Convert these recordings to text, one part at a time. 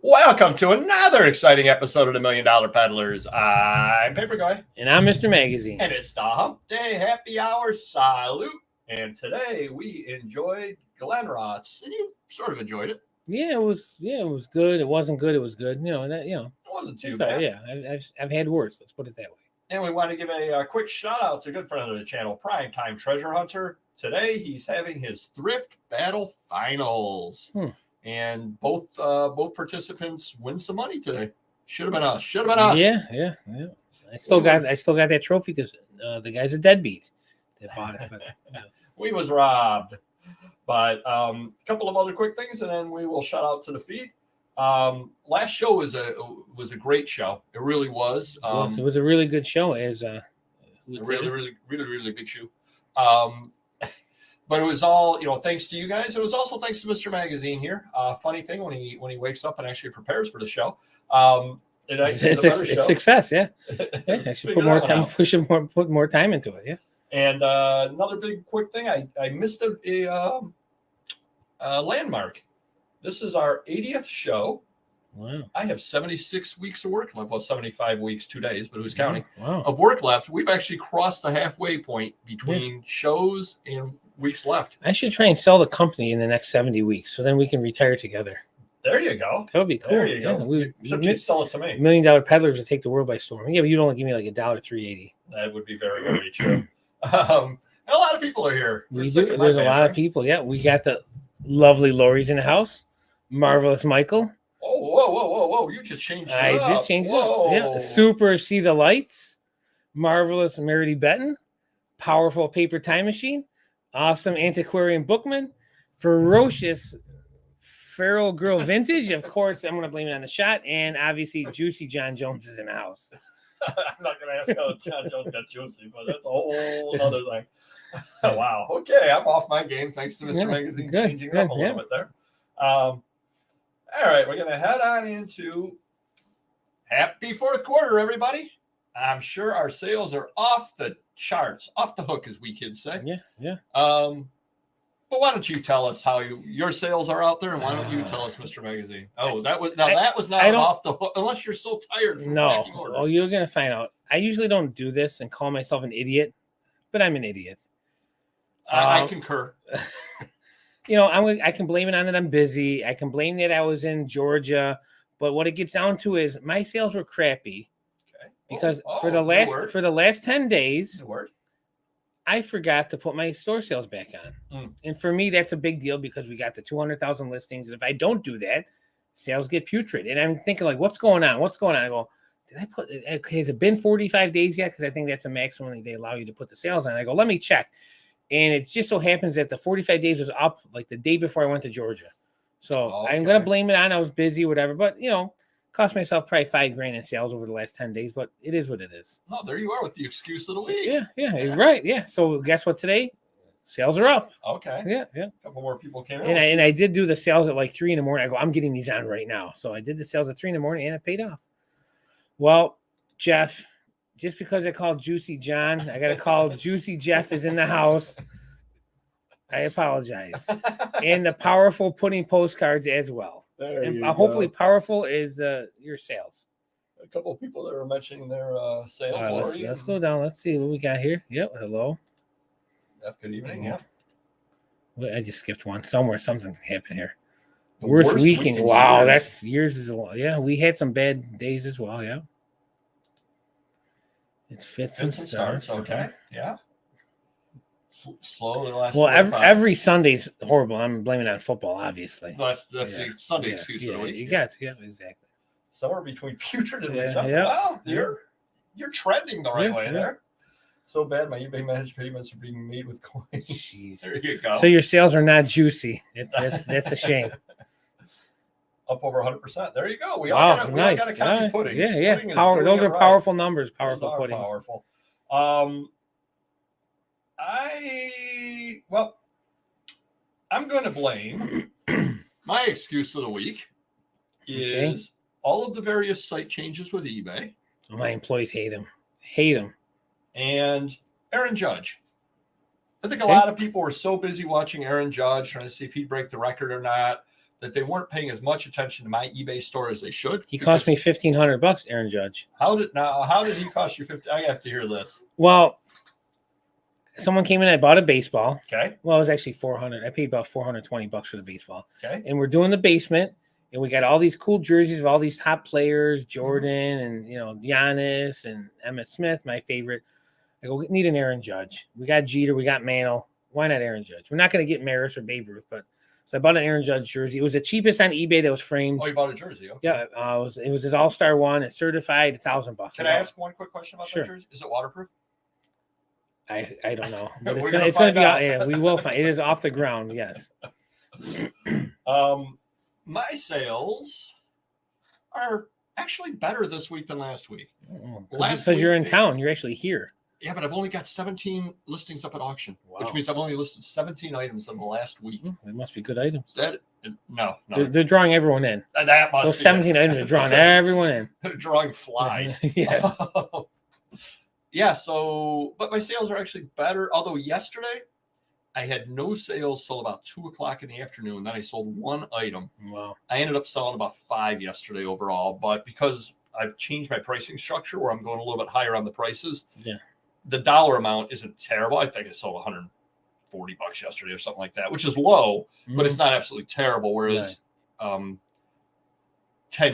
Welcome to another exciting episode of the $1 Million Peddlers. I'm Papergoy. And I'm Mr. Magazine. And it's the Hump Day Happy Hour Salute. And today we enjoyed Glenroth's. And you sort of enjoyed it. Yeah, it was good. It wasn't good. It was good. It wasn't too bad. Yeah, I've had worse. Let's put it that way. And we want to give a quick shout out to a good friend of the channel, Primetime Treasure Hunter. Today he's having his Thrift Battle Finals. And both participants win some money today. Should have been us. Yeah. I still got that trophy because the guy's a deadbeat that bought it. But, we was robbed. But a couple of other quick things, and then we will shout out to the feed. Last show was a great show. It really was. It was a really good show. As really big show. But it was all, thanks to you guys. It was also thanks to Mr. Magazine here. Funny thing, when he wakes up and actually prepares for the show, it's success. Yeah, I should put more time into it. Yeah. And another big quick thing, I missed a landmark. This is our 80th show. Wow. I have 76 weeks of work left. Well, 75 weeks, 2 days, but who's counting? Wow. Of work left. We've actually crossed the halfway point between shows and weeks left. I should try and sell the company in the next 70 weeks, so then we can retire together. There you go. That would be cool. There you go. Except you'd sell it to me. $1 Million Peddlers would take the world by storm. Yeah, but you'd only give me like $1.380. That would be very, very true. And a lot of people are here. There's a lot of people. Yeah, we got the lovely Lori's in the house. Marvelous Michael. Oh, whoa. You just changed it up. I did change it up. Yeah. Super See the Lights. Marvelous Merity Benton. Powerful Paper Time Machine. Awesome Antiquarian Bookman. Ferocious Feral Girl Vintage. Of course, I'm going to blame it on the shot. And obviously, Juicy John Jones is in the house. I'm not going to ask how John Jones got juicy, but that's a whole other thing. Wow. Okay, I'm off my game. Thanks to Mr. Magazine changing it up a little bit there. All right, we're going to head on into happy fourth quarter, everybody. I'm sure our sales are off the charts, off the hook, as we kids say. Yeah. But why don't you tell us how your sales are out there, and why don't you tell us, Mr. Magazine? Oh, that was not off the hook, unless you're so tired from packing orders. Oh, you're going to find out. I usually don't do this and call myself an idiot, but I'm an idiot. I concur. I can blame it on that I'm busy. I can blame that I was in Georgia. But what it gets down to is my sales were crappy. Okay. Because for the last 10 days, I forgot to put my store sales back on. And for me, that's a big deal because we got the 200,000 listings. And if I don't do that, sales get putrid. And I'm thinking, like, what's going on? I go, has it been 45 days yet? Because I think that's the maximum they allow you to put the sales on. I go, let me check. And it just so happens that the 45 days was up like the day before I went to Georgia. So I'm going to blame it on I was busy, whatever. But, cost myself probably $5,000 in sales over the last 10 days. But it is what it is. Oh, there you are with the excuse of the week. Yeah, right. Yeah. So guess what today? Sales are up. Okay. Yeah. A couple more people came in. And I did do the sales at like 3 a.m. I go, I'm getting these on right now. So I did the sales at 3 a.m. and it paid off. Well, Jeff, just because I called Juicy John, I got to call Juicy Jeff is in the house. I apologize. And the powerful putting postcards as well. Hopefully powerful is your sales. A couple of people that are mentioning their sales. Let's go down. Let's see what we got here. Yep. Hello. Good evening. Yeah. I just skipped one. Something happened here. Worst weekend. Wow. That's yours is a lot. Yeah. We had some bad days as well. Yeah. It's fits and starts. Okay. Yeah. Slow the last. Well, every Sunday's horrible. I'm blaming it on football, obviously. That's the Sunday excuse of the week. You got to, exactly. Somewhere between putrid and acceptable. Well, you're trending the right way there. So bad, my eBay managed payments are being made with coins. Jeez. There you go. So your sales are not juicy. That's a shame. Up over 100%. There you go. We all got a copy pudding. Yeah. Those are powerful numbers. Powerful puddings. Powerful. I'm going to blame my excuse of the week is all of the various site changes with eBay. Oh, my employees hate them. And Aaron Judge. I think a lot of people were so busy watching Aaron Judge, trying to see if he'd break the record or not, that they weren't paying as much attention to my eBay store as they should. He cost me $1,500, Aaron Judge. How did he cost you 50? I have to hear this. Well, someone came in. I bought a baseball. Okay. Well, it was actually $400. I paid about $420 for the baseball. Okay. And we're doing the basement, and we got all these cool jerseys of all these top players, Jordan and Giannis and Emmitt Smith, my favorite. I go, we need an Aaron Judge. We got Jeter, we got Mantle. Why not Aaron Judge? We're not going to get Maris or Babe Ruth, but so I bought an Aaron Judge jersey. It was the cheapest on eBay that was framed. Oh, you bought a jersey? Okay. Yeah, it was his All-Star one. It's certified, $1,000. Can I ask one quick question about that jersey? Is it waterproof? I don't know, but it's going to be. Yeah, we will find. It is off the ground. Yes. My sales are actually better this week than last week. Because you're in town, you're actually here. Yeah, but I've only got 17 listings up at auction, which means I've only listed 17 items in the last week. They must be good items. No. They're drawing everyone in. That must Those 17 items are drawing everyone in. They're drawing flies. Yeah. Yeah, but my sales are actually better. Although yesterday I had no sales till about 2:00 in the afternoon. Then I sold one item. Wow. I ended up selling about 5 yesterday overall, but because I've changed my pricing structure where I'm going a little bit higher on the prices. Yeah. The dollar amount isn't terrible. I think I sold $140 yesterday or something like that, which is low, but it's not absolutely terrible. Whereas 10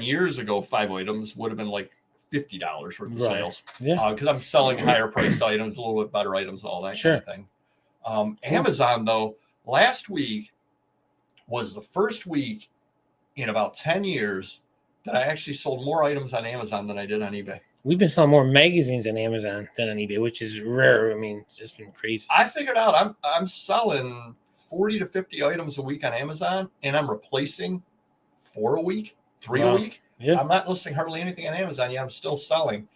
years ago, 5 items would have been like $50 worth of sales. Yeah. Because I'm selling higher priced items, a little bit better items, all that kind of thing. Amazon, though, last week was the first week in about 10 years that I actually sold more items on Amazon than I did on eBay. We've been selling more magazines on Amazon than on eBay, which is rare. I mean, it's just been crazy. I figured out I'm selling 40 to 50 items a week on Amazon, and I'm replacing 4 a week, 3 a week. Yeah. I'm not listing hardly anything on Amazon yet. I'm still selling.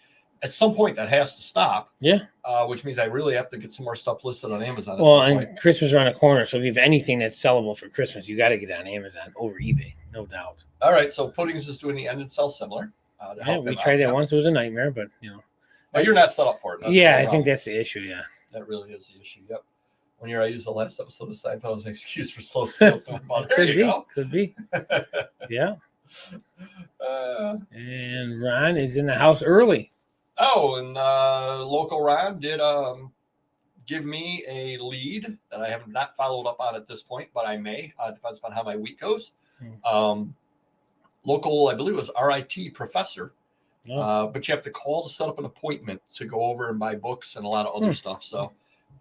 At some point, that has to stop. Yeah. Which means I really have to get some more stuff listed on Amazon. Well, and Christmas around the corner, so if you have anything that's sellable for Christmas, you got to get it on Amazon over eBay, no doubt. All right, so Puddings is doing the end and sell similar. Yeah, we tried that once. It was a nightmare, but you're not set up for it. I think that's the issue. Yeah, that really is the issue. Yep. One year I used the last episode of Seinfeld as an excuse for slow sales. Could be. Yeah. And Ron is in the house early. Oh, and local Ron did give me a lead that I have not followed up on at this point, but I may. Depends on how my week goes. Local, I believe it was RIT professor, but you have to call to set up an appointment to go over and buy books and a lot of other stuff. So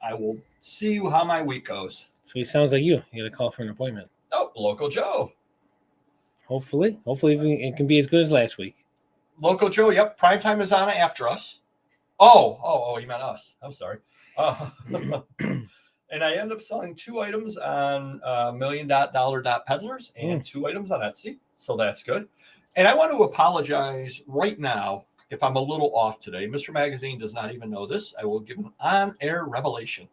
I will see how my week goes. So he sounds like you. You got to call for an appointment. Oh, Local Joe. Hopefully it can be as good as last week. Local Joe, yep. Primetime is on after us. Oh, you meant us. I'm sorry. And I end up selling 2 items on $million.dollar.peddlers and 2 items on Etsy. So that's good. And I want to apologize right now if I'm a little off today. Mr. Magazine does not even know this. I will give an on-air revelation.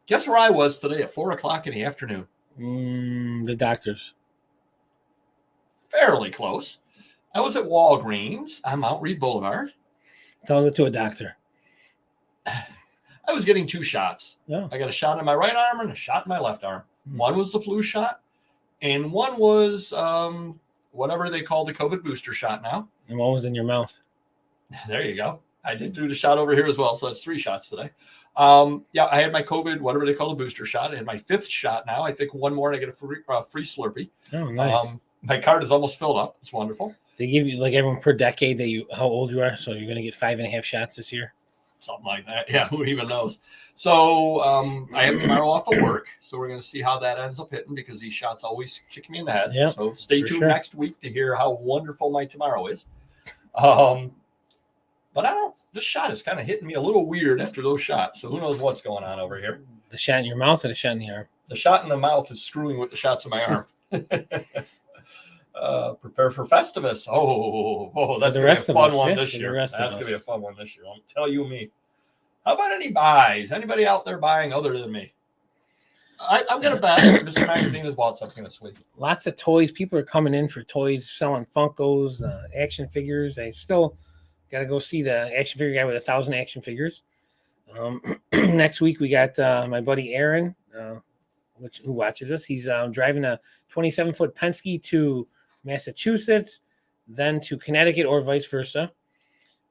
Guess where I was today at 4:00 in the afternoon? The doctor's. Fairly close. I was at Walgreens on Mount Read Boulevard. Tell it to a doctor. I was getting 2 shots. Yeah. I got a shot in my right arm and a shot in my left arm. One was the flu shot, and one was whatever they call the COVID booster shot now. And one was in your mouth. There you go. I did do the shot over here as well, so that's 3 shots today. I had my COVID, whatever they call the booster shot. I had my 5th shot now. I think one more and I get a free Slurpee. Oh, nice. My card is almost filled up. It's wonderful. They give you like everyone per decade how old you are, so you're going to get 5.5 shots this year. Something like that. Yeah, who even knows? So I have tomorrow off of work, so we're going to see how that ends up hitting because these shots always kick me in the head. Yep, so stay tuned next week to hear how wonderful my tomorrow is. But this shot is kind of hitting me a little weird after those shots, so who knows what's going on over here. The shot in your mouth or the shot in the arm? The shot in the mouth is screwing with the shots in my arm. Prepare for Festivus. That's going to be a fun one this year. That's going to be a fun one this year. I'll tell you me. How about any buys? Anybody out there buying other than me? I'm going to bet Mr. Magazine has bought something this week. Lots of toys. People are coming in for toys, selling Funkos, action figures. I still got to go see the action figure guy with 1,000 action figures. Next week, we got my buddy Aaron. who watches us. He's driving a 27-foot Penske to Massachusetts, then to Connecticut or vice versa.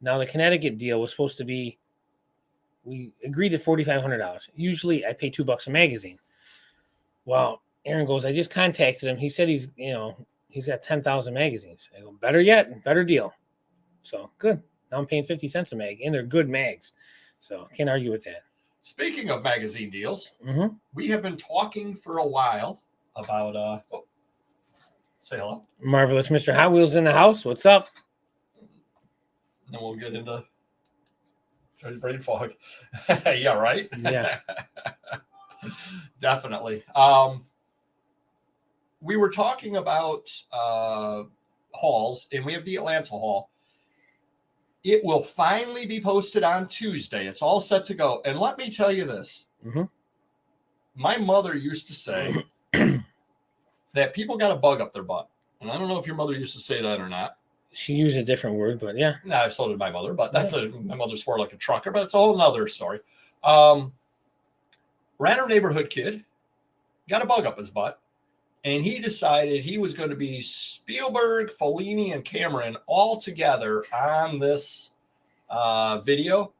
Now, the Connecticut deal was supposed to be, we agreed to $4,500. Usually I pay $2 a magazine. Well, Aaron goes, I just contacted him. He said he's got 10,000 magazines. I go, better yet, better deal. So good. Now I'm paying 50 cents a mag, and they're good mags. So can't argue with that. Speaking of magazine deals, we have been talking for a while about say hello. Marvelous Mr. Hot Wheels in the house. What's up? Then we'll get into brain fog. Yeah, right? Yeah. Definitely. We were talking about hauls, and we have the Atlanta haul. It will finally be posted on Tuesday. It's all set to go. And let me tell you this. My mother used to say that people got a bug up their butt. And I don't know if your mother used to say that or not. She used a different word, but yeah. No, so did my mother, but my mother swore like a trucker, but it's a whole nother story. Random neighborhood kid got a bug up his butt, and he decided he was going to be Spielberg, Fellini, and Cameron all together on this video.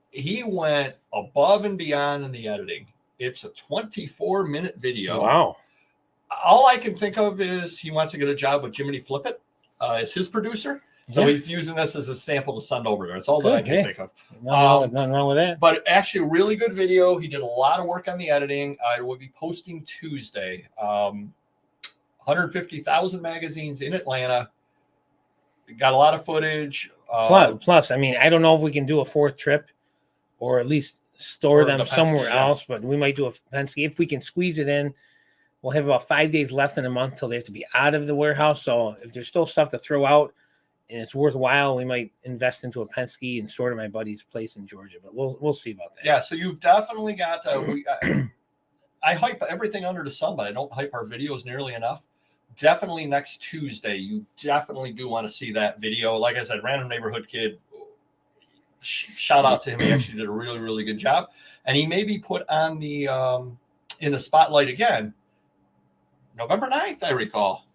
He went above and beyond in the editing. It's a 24-minute video. Wow. All I can think of is he wants to get a job with Jiminy Flippit as his producer. So he's using this as a sample to send over there. It's all that I can think of. Nothing wrong with that. But actually, a really good video. He did a lot of work on the editing. I will be posting Tuesday. 150,000 magazines in Atlanta. Got a lot of footage. Plus, I mean, I don't know if we can do a fourth trip or at least store them somewhere else, but we might do a Penske. If we can squeeze it in, we'll have about 5 days left in a month till they have to be out of the warehouse. So if there's still stuff to throw out and it's worthwhile, we might invest into a Penske and store it at my buddy's place in Georgia. But we'll see about that. Yeah, so you've definitely got to. I hype everything under the sun, but I don't hype our videos nearly enough. Definitely next Tuesday, you definitely do want to see that video. Like I said, Random Neighborhood Kid, shout out to him. He actually did a really, really good job. And he may be put on the in the spotlight again November 9th, I recall.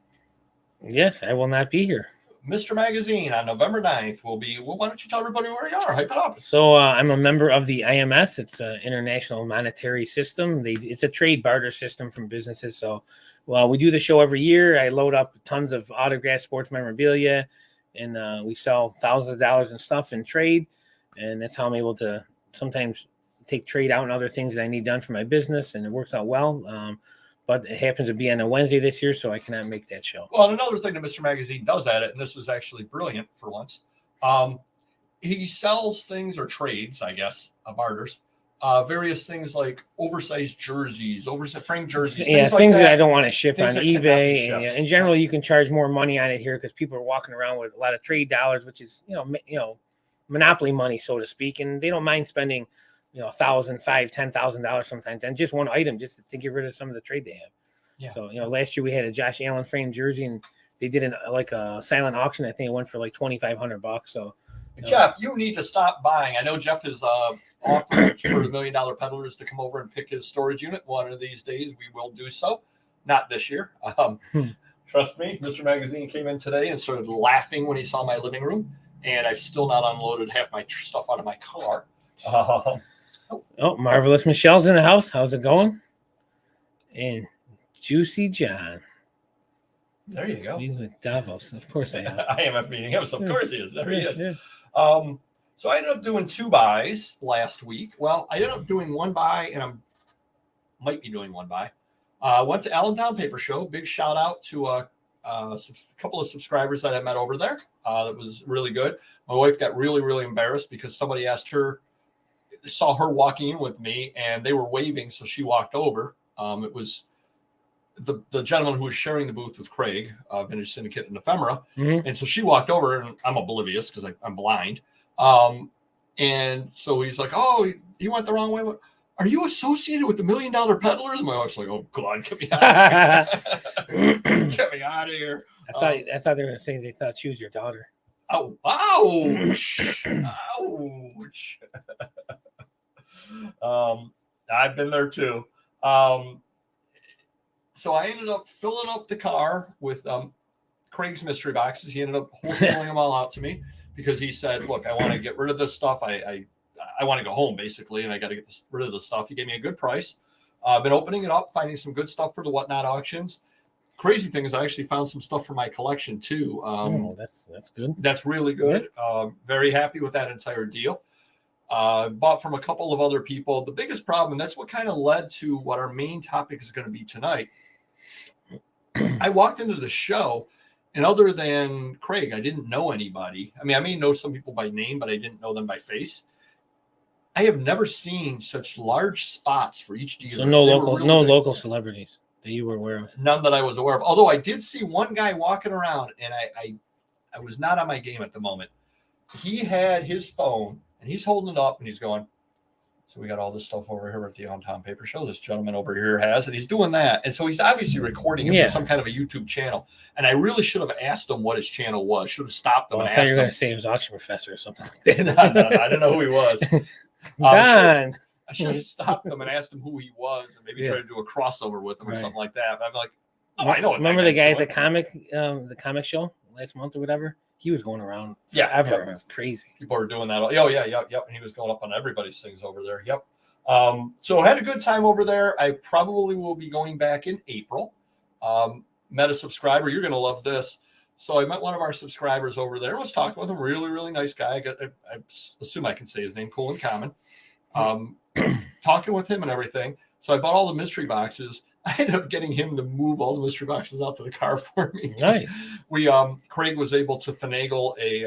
Yes, I will not be here. Mr. Magazine on November 9th will be. Well, why don't you tell everybody where you are? Hype it up. So I'm a member of the IMS. It's an international monetary system. It's a trade barter system from businesses. So, well, we do the show every year. I load up tons of autographed sports memorabilia, and we sell thousands of dollars in stuff in trade. And that's how I'm able to sometimes take trade out and other things that I need done for my business, and it works out well. But it happens to be on a Wednesday this year, so I cannot make that show. Well, another thing that Mr. Magazine does at it, and this was actually brilliant for once, he sells things or trades, I guess, barters, various things like oversized jerseys, framed jerseys. Yeah, things that I don't want to ship on eBay. And in general, you can charge more money on it here because people are walking around with a lot of trade dollars, which is, monopoly money, so to speak, and they don't mind spending $1,000, $5,000, $10,000 sometimes, and just one item just to get rid of some of the trade they have. Yeah. So, last year we had a Josh Allen framed jersey, and they did a silent auction. I think it went for like $2,500. So, Jeff, you need to stop buying. I know Jeff is offering for the $1 Million Peddlers to come over and pick his storage unit. One of these days we will do so. Not this year. Trust me, Mr. Magazine came in today and started laughing when he saw my living room, and I've still not unloaded half my stuff out of my car. Oh, Marvelous Michelle's in the house. How's it going? And Juicy John. There you go. Meeting with Davos. Of course I am. IMF meeting him. So of course he is. There he is. Yeah. So I ended up doing 2 buys last week. Well, I ended up doing 1 buy, and I might be doing 1 buy. Went to Allentown Paper Show. Big shout out to a couple of subscribers that I met over there. That was really good. My wife got really, really embarrassed because somebody saw her walking in with me, and they were waving, so she walked over. It was the gentleman who was sharing the booth with Craig, Vintage Syndicate and Ephemera. Mm-hmm. And so she walked over, and I'm oblivious because I'm blind. And so he's like, "Oh, he went the wrong way. Are you associated with the $1 Million Peddlers?" And my wife's like, "Oh God, get me out of here! Get me out of here!" I thought they were going to say they thought she was your daughter. Oh, ouch! Ouch! I've been there too. So I ended up filling up the car with Craig's mystery boxes. He ended up wholesaling them all out to me because he said, look, I want to get rid of this stuff. I want to go home, basically, and I got to get rid of this stuff. He gave me a good price. I've been opening it up, finding some good stuff for the Whatnot auctions. Crazy thing is I actually found some stuff for my collection, too. That's good. That's really good. Yeah. Very happy with that entire deal. Bought from a couple of other people. The biggest problem, and that's what kind of led to what our main topic is going to be tonight. I walked into the show, and other than Craig, I didn't know anybody. I mean, I may know some people by name, but I didn't know them by face. I have never seen such large spots for each dealer. So no local celebrities that you were aware of? None that I was aware of. Although I did see one guy walking around, and I was not on my game at the moment. He had his phone, and he's holding it up, and he's going, so we got all this stuff over here at the Allentown Paper Show. This gentleman over here has, and he's doing that. And so he's obviously recording it for some kind of a YouTube channel. And I really should have asked him what his channel was. Should have stopped him. I thought you were going to say he was auction professor or something like that. No, I didn't know who he was. I should have stopped him and asked him who he was, and maybe try to do a crossover with him or something like that. But I'm like, oh, I know. Remember the guy at the comic show last month or whatever? He was going around forever. It was crazy. People are doing that. Oh, yeah. And he was going up on everybody's things over there. Yep. So I had a good time over there. I probably will be going back in April. Met a subscriber. You're going to love this. So I met one of our subscribers over there. I was talking with him. Really, really nice guy. I assume I can say his name. Cool and Common. Talking with him and everything. So I bought all the mystery boxes. I ended up getting him to move all the mystery boxes out to the car for me. Nice. Craig was able to finagle a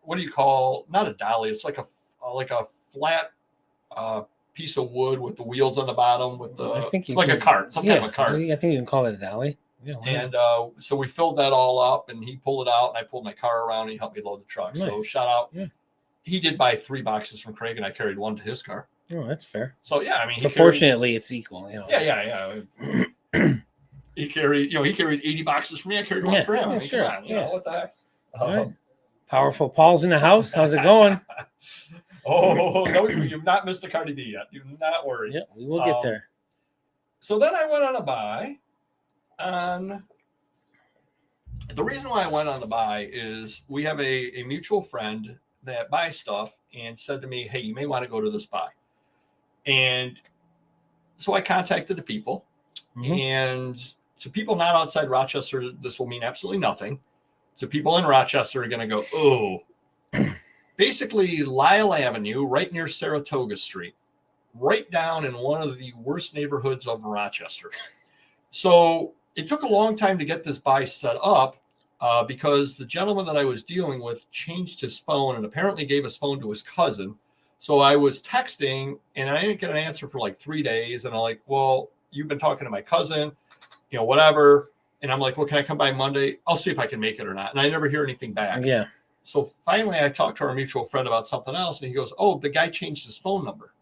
what do you call, not a dolly? It's like a flat piece of wood with the wheels on the bottom with the a cart, some kind of a cart. I think you can call it a dolly. Yeah. And so we filled that all up, and he pulled it out, and I pulled my car around, and he helped me load the truck. Nice. So shout out. Yeah. He did buy 3 boxes from Craig, and I carried 1 to his car. Oh, that's fair. So yeah, I mean, proportionately, it's equal. You know. Yeah. He carried 80 boxes for me. I carried 1 for him. Yeah, sure. What the heck? Right. Powerful Paul's in the house. How's it going? No, you've not missed a Cardi B yet. Do not worry. Yeah, we will get there. So then I went on a buy. The reason why I went on the buy is we have a mutual friend that buys stuff and said to me, hey, you may want to go to this buy. And so I contacted the people. Mm-hmm. And to people not outside Rochester, this will mean absolutely nothing. To people in Rochester are going to go, oh, basically Lyle Avenue, right near Saratoga Street, right down in one of the worst neighborhoods of Rochester. So it took a long time to get this buy set up because the gentleman that I was dealing with changed his phone and apparently gave his phone to his cousin. So I was texting and I didn't get an answer for like 3 days. And I'm like, well, you've been talking to my cousin, whatever. And I'm like, well, can I come by Monday? I'll see if I can make it or not. And I never hear anything back. Yeah. So finally I talked to our mutual friend about something else. And he goes, oh, the guy changed his phone number.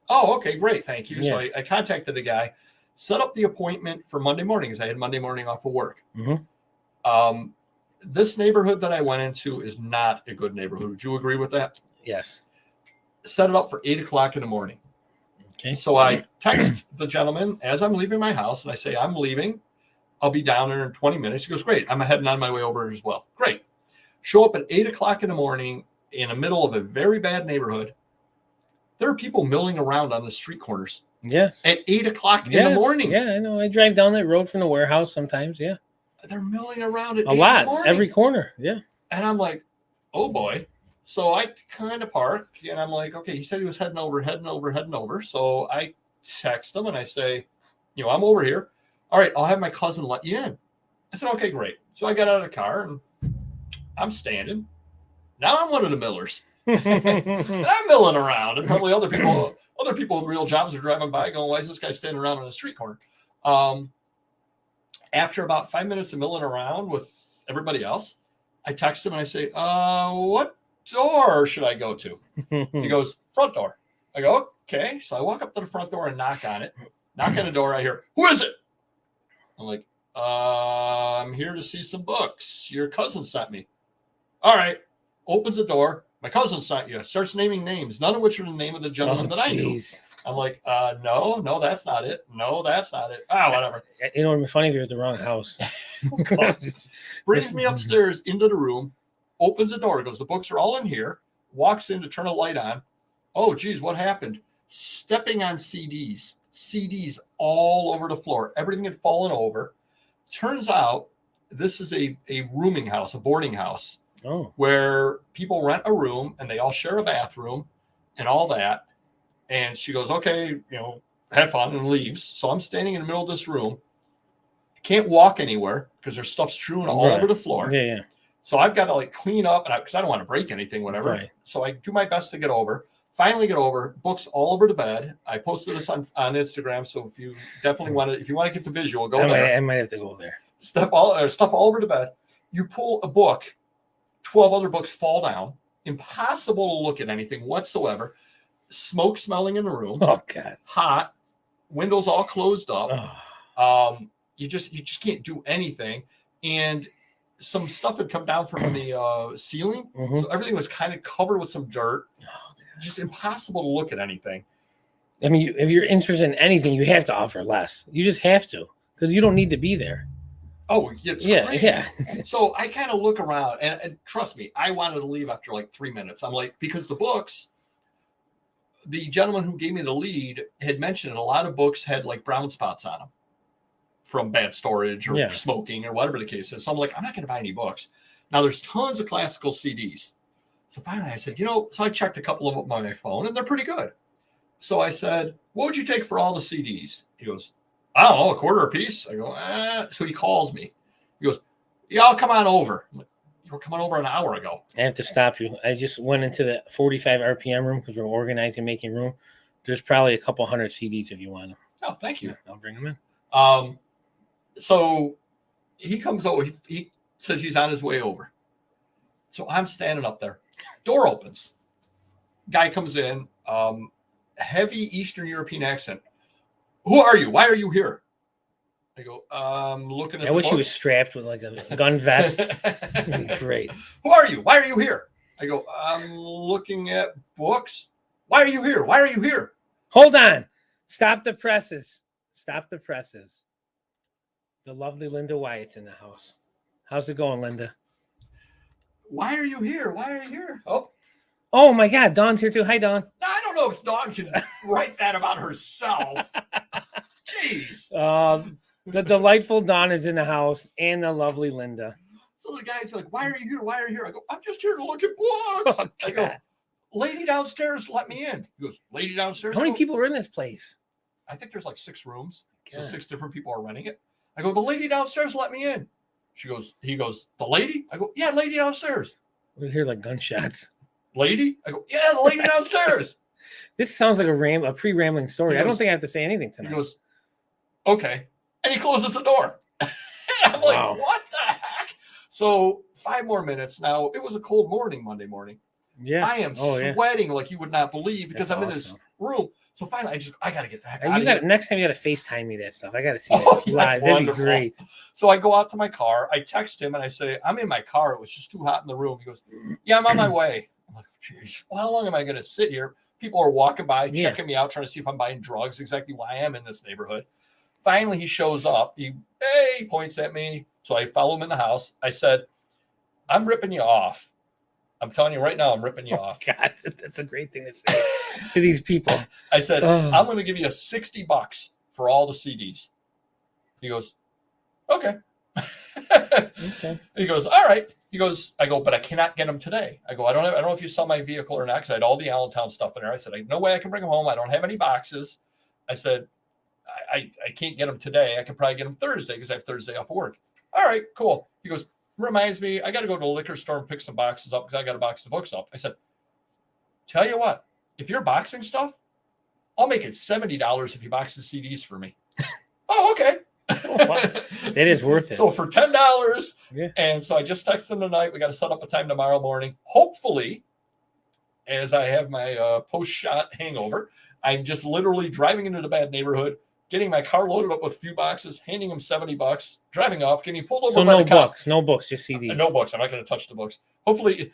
Oh, okay, great. Thank you. Yeah. So I contacted the guy, set up the appointment for Monday morning because I had Monday morning off of work. Mm-hmm. This neighborhood that I went into is not a good neighborhood. Would you agree with that? Yes. Set it up for 8:00 in the morning. Okay. So I text the gentleman as I'm leaving my house and I say, I'm leaving. I'll be down there in 20 minutes. He goes, great. I'm heading on my way over as well. Great. Show up at 8:00 in the morning in the middle of a very bad neighborhood. There are people milling around on the street corners. Yes. At 8:00 in the morning. Yeah, I know. I drive down that road from the warehouse sometimes. Yeah. They're milling around at a lot, every corner. Yeah. And I'm like, oh boy. So I kind of park and I'm like, okay, he said he was heading over. So I text him and I say, I'm over here. All right, I'll have my cousin let you in. I said, okay, great. So I got out of the car and I'm standing. Now I'm one of the millers. And I'm milling around. And probably other people with real jobs are driving by going, why is this guy standing around on the street corner? After about 5 minutes of milling around with everybody else, I text him and I say, what door should I go to? He goes, front door. I go, okay. So I walk up to the front door and knock on it. Knock on the door. I hear, who is it? I'm like, I'm here to see some books. Your cousin sent me. All right. Opens the door. My cousin sent you. Starts naming names, none of which are the name of the gentleman that I knew. I'm like, no, that's not it. No, that's not it. Whatever. You know, it would be funny if you're at the wrong house. Brings me upstairs into the room, opens the door, goes, the books are all in here, walks in to turn a light on. Oh, geez, what happened? Stepping on CDs all over the floor. Everything had fallen over. Turns out this is a rooming house, a boarding house, where people rent a room and they all share a bathroom and all that. And she goes, okay, have fun, and leaves. So I'm standing in the middle of this room. Can't walk anywhere because there's stuff strewn all over the floor. Yeah. So I've got to like clean up, and because I don't want to break anything, whatever. Right. So I do my best to get over. Finally get over. Books all over the bed. I posted this on Instagram. So if you definitely want to get the visual, go there. I might have to go there. Stuff all over the bed. You pull a book, 12 other books fall down. Impossible to look at anything whatsoever. Smoke smelling in the room. Oh God. Hot. Windows all closed up. You just can't do anything. And some stuff had come down from the ceiling. So everything was kind of covered with some dirt. Just impossible to look at anything. I mean, if you're interested in anything, you have to offer less. You just have to, because you don't need to be there. Oh, yeah. Yeah. So I kind of look around, and trust me, I wanted to leave after like 3 minutes. I'm like, because the books, the gentleman who gave me the lead had mentioned a lot of books had like brown spots on them from bad storage or smoking or whatever the case is. So I'm like, I'm not going to buy any books. Now there's tons of classical CDs. So finally I said, so I checked a couple of them on my phone and they're pretty good. So I said, what would you take for all the CDs? He goes, I don't know, a quarter a piece. I go, So he calls me. He goes, yeah, I'll come on over. I'm like, you were coming over an hour ago. I have to stop you. I just went into the 45 RPM room because we're organizing, making room. There's probably a couple hundred CDs if you want them. Oh, thank you. I'll bring them in. So he comes over. He says he's on his way over. So I'm standing up there. Door opens. Guy comes in. Heavy Eastern European accent. Who are you? Why are you here? I go, looking at I wish he was strapped with like a gun vest. That'd be great. Who are you? Why are you here? I go, I'm looking at books. Why are you here? Why are you here? Hold on. Stop the presses. Stop the presses. The lovely Linda Wyatt's in the house. How's it going, Linda? Why are you here? Why are you here? Oh my God, Dawn's here too. Hi, Dawn. Now, I don't know if Dawn can write that about herself. Jeez. The delightful Dawn is in the house, and the lovely Linda. So the guy's like, why are you here? Why are you here? I go, I'm just here to look at books. Oh, I go, lady downstairs, let me in. He goes, lady downstairs? How many people are in this place? I think there's like 6 rooms. So 6 different people are renting it. I go, the lady downstairs, let me in. He goes, the lady? I go, yeah, lady downstairs. We hear like gunshots. Lady? I go, yeah, the lady downstairs. This sounds like a pre-rambling story. I don't think I have to say anything tonight. He goes, okay. And he closes the door. And I'm like, what the heck? So 5 more minutes. Now, it was a cold morning, Monday morning. Yeah. I am sweating like you would not believe because I'm in this room. So finally, I got to get the heck out of here. Next time you got to FaceTime me that stuff. I got to see that live. That'd be great. So I go out to my car. I text him and I say, I'm in my car. It was just too hot in the room. He goes, yeah, I'm on my way. I'm like, geez, well, how long am I going to sit here? People are walking by, checking me out, trying to see if I'm buying drugs, exactly why I am in this neighborhood. Finally, he shows up. He points at me. So I follow him in the house. I said, I'm ripping you off. I'm telling you right now, I'm ripping you off. God, that's a great thing to say to these people. I said, I'm going to give you $60 for all the CDs. He goes, okay. Okay. He goes, all right. He goes, I go, but I cannot get them today. I go, I don't know if you saw my vehicle or not, because I had all the Allentown stuff in there. I said, no way I can bring them home. I don't have any boxes. I said, I can't get them today. I can probably get them Thursday because I have Thursday off work. All right, cool. He goes, reminds me, I got to go to the liquor store and pick some boxes up because I got to box the books up. I said, tell you what, if you're boxing stuff, I'll make it $70 if you box the CDs for me. Oh, okay. Oh, wow. That is worth it. So for $10, and so I just texted him tonight. We got to set up a time tomorrow morning. Hopefully, as I have my post-shot hangover, I'm just literally driving into the bad neighborhood, getting my car loaded up with a few boxes, handing him $70, driving off, getting pulled over by the cop. No books, just CDs. No books. I'm not going to touch the books. Hopefully,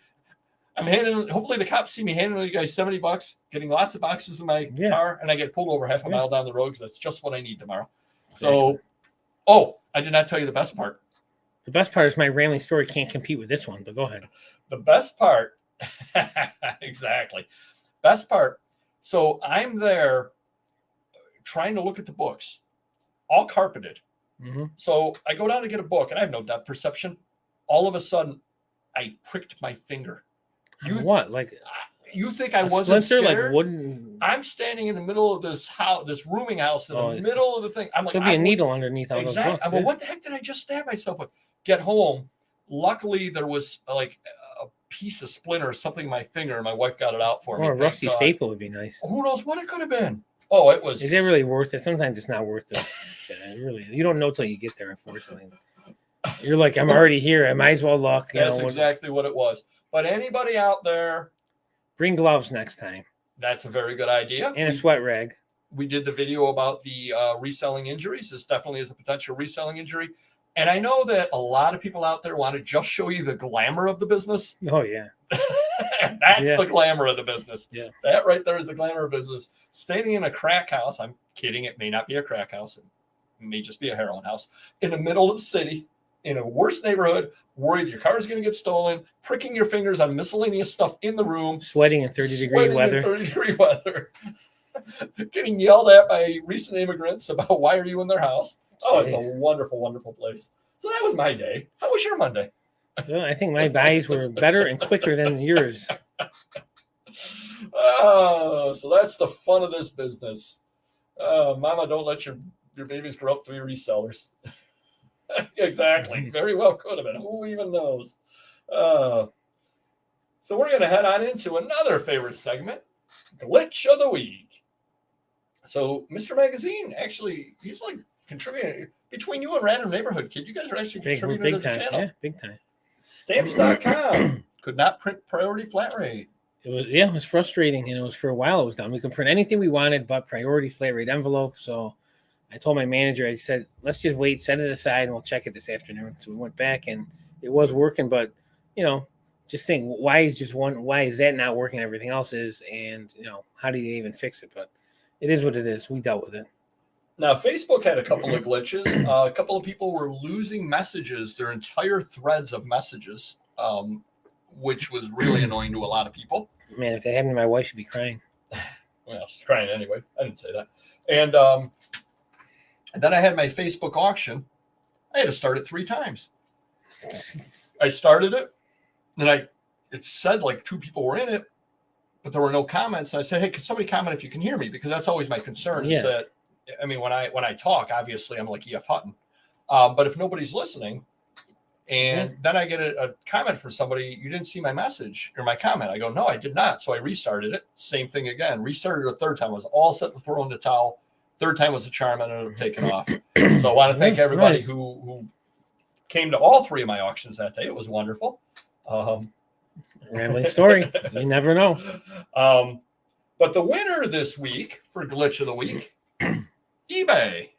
hopefully the cops see me handing you guys $70, getting lots of boxes in my car, and I get pulled over half a mile down the road because that's just what I need tomorrow. Exactly. So, I did not tell you the best part. The best part is my rambling story can't compete with this one, but go ahead. The best part, exactly. Best part. So I'm there trying to look at the books, all carpeted. Mm-hmm. So I go down to get a book, and I have no depth perception. All of a sudden, I pricked my finger. What? Like you think I wasn't scared? Like wooden... I'm standing in the middle of this house, this rooming house, in the middle of the thing. I'm like, could be a needle underneath all those books. I'm like, what the heck did I just stab myself with? Get home. Luckily, there was like a piece of splinter or something in my finger, and my wife got it out for me. Or a rusty staple would be nice. Who knows what it could have been? Oh, it was. Is it really worth it? Sometimes it's not worth it. Really, you don't know till you get there. Unfortunately, you're like, I'm already here. I might as well look. That's exactly what it was. But anybody out there, bring gloves next time. That's a very good idea. And a sweat rag. We did the video about the reselling injuries. This definitely is a potential reselling injury. And I know that a lot of people out there want to just show you the glamour of the business. Oh, yeah. That's the glamour of the business. Yeah. That right there is the glamour of business. Standing in a crack house. I'm kidding. It may not be a crack house. It may just be a heroin house. In the middle of the city, in a worse neighborhood, worried your car is going to get stolen, pricking your fingers on miscellaneous stuff in the room. Sweating in 30-degree weather. 30-degree weather. Getting yelled at by recent immigrants about why are you in their house. Oh, it's a wonderful, wonderful place. So that was my day. How was your Monday? Well, I think my buys were better and quicker than yours. Oh, so that's the fun of this business. Mama, don't let your babies grow up to be resellers. Exactly. Very well could have been. Who even knows? So we're going to head on into another favorite segment, Glitch of the Week. So Mr. Magazine, actually, he's like contributing between you and Random Neighborhood Kid. You guys are actually contributing to the channel. Yeah, big time. Stamps.com could not print priority flat rate. It was frustrating, and it was for a while. It was done. We could print anything we wanted, but priority flat rate envelope. So I told my manager, I said, let's just wait, set it aside, and we'll check it this afternoon. So we went back, and it was working, but just think, why is that not working? Everything else is, and how do you even fix it? But it is what it is. We dealt with it. Now, Facebook had a couple of glitches. A couple of people were losing messages, their entire threads of messages, which was really annoying to a lot of people. Man, if that happened to my wife, she'd be crying. Well, she's crying anyway. I didn't say that. And then I had my Facebook auction. I had to start it 3 times. I started it. Then it said like 2 people were in it, but there were no comments. And I said, hey, can somebody comment if you can hear me? Because that's always my concern. Yeah. Is that, I mean, when I talk, obviously I'm like E.F. Hutton. But if nobody's listening, and then I get a comment from somebody, you didn't see my message or my comment. I go, no, I did not. So I restarted it. Same thing again. Restarted it a 3rd time. I was all set to throw in the towel. 3rd time was a charm, and ended up taking off. So I want to thank everybody who came to all 3 of my auctions that day. It was wonderful. Rambling story. You never know. But the winner this week for Glitch of the Week, eBay.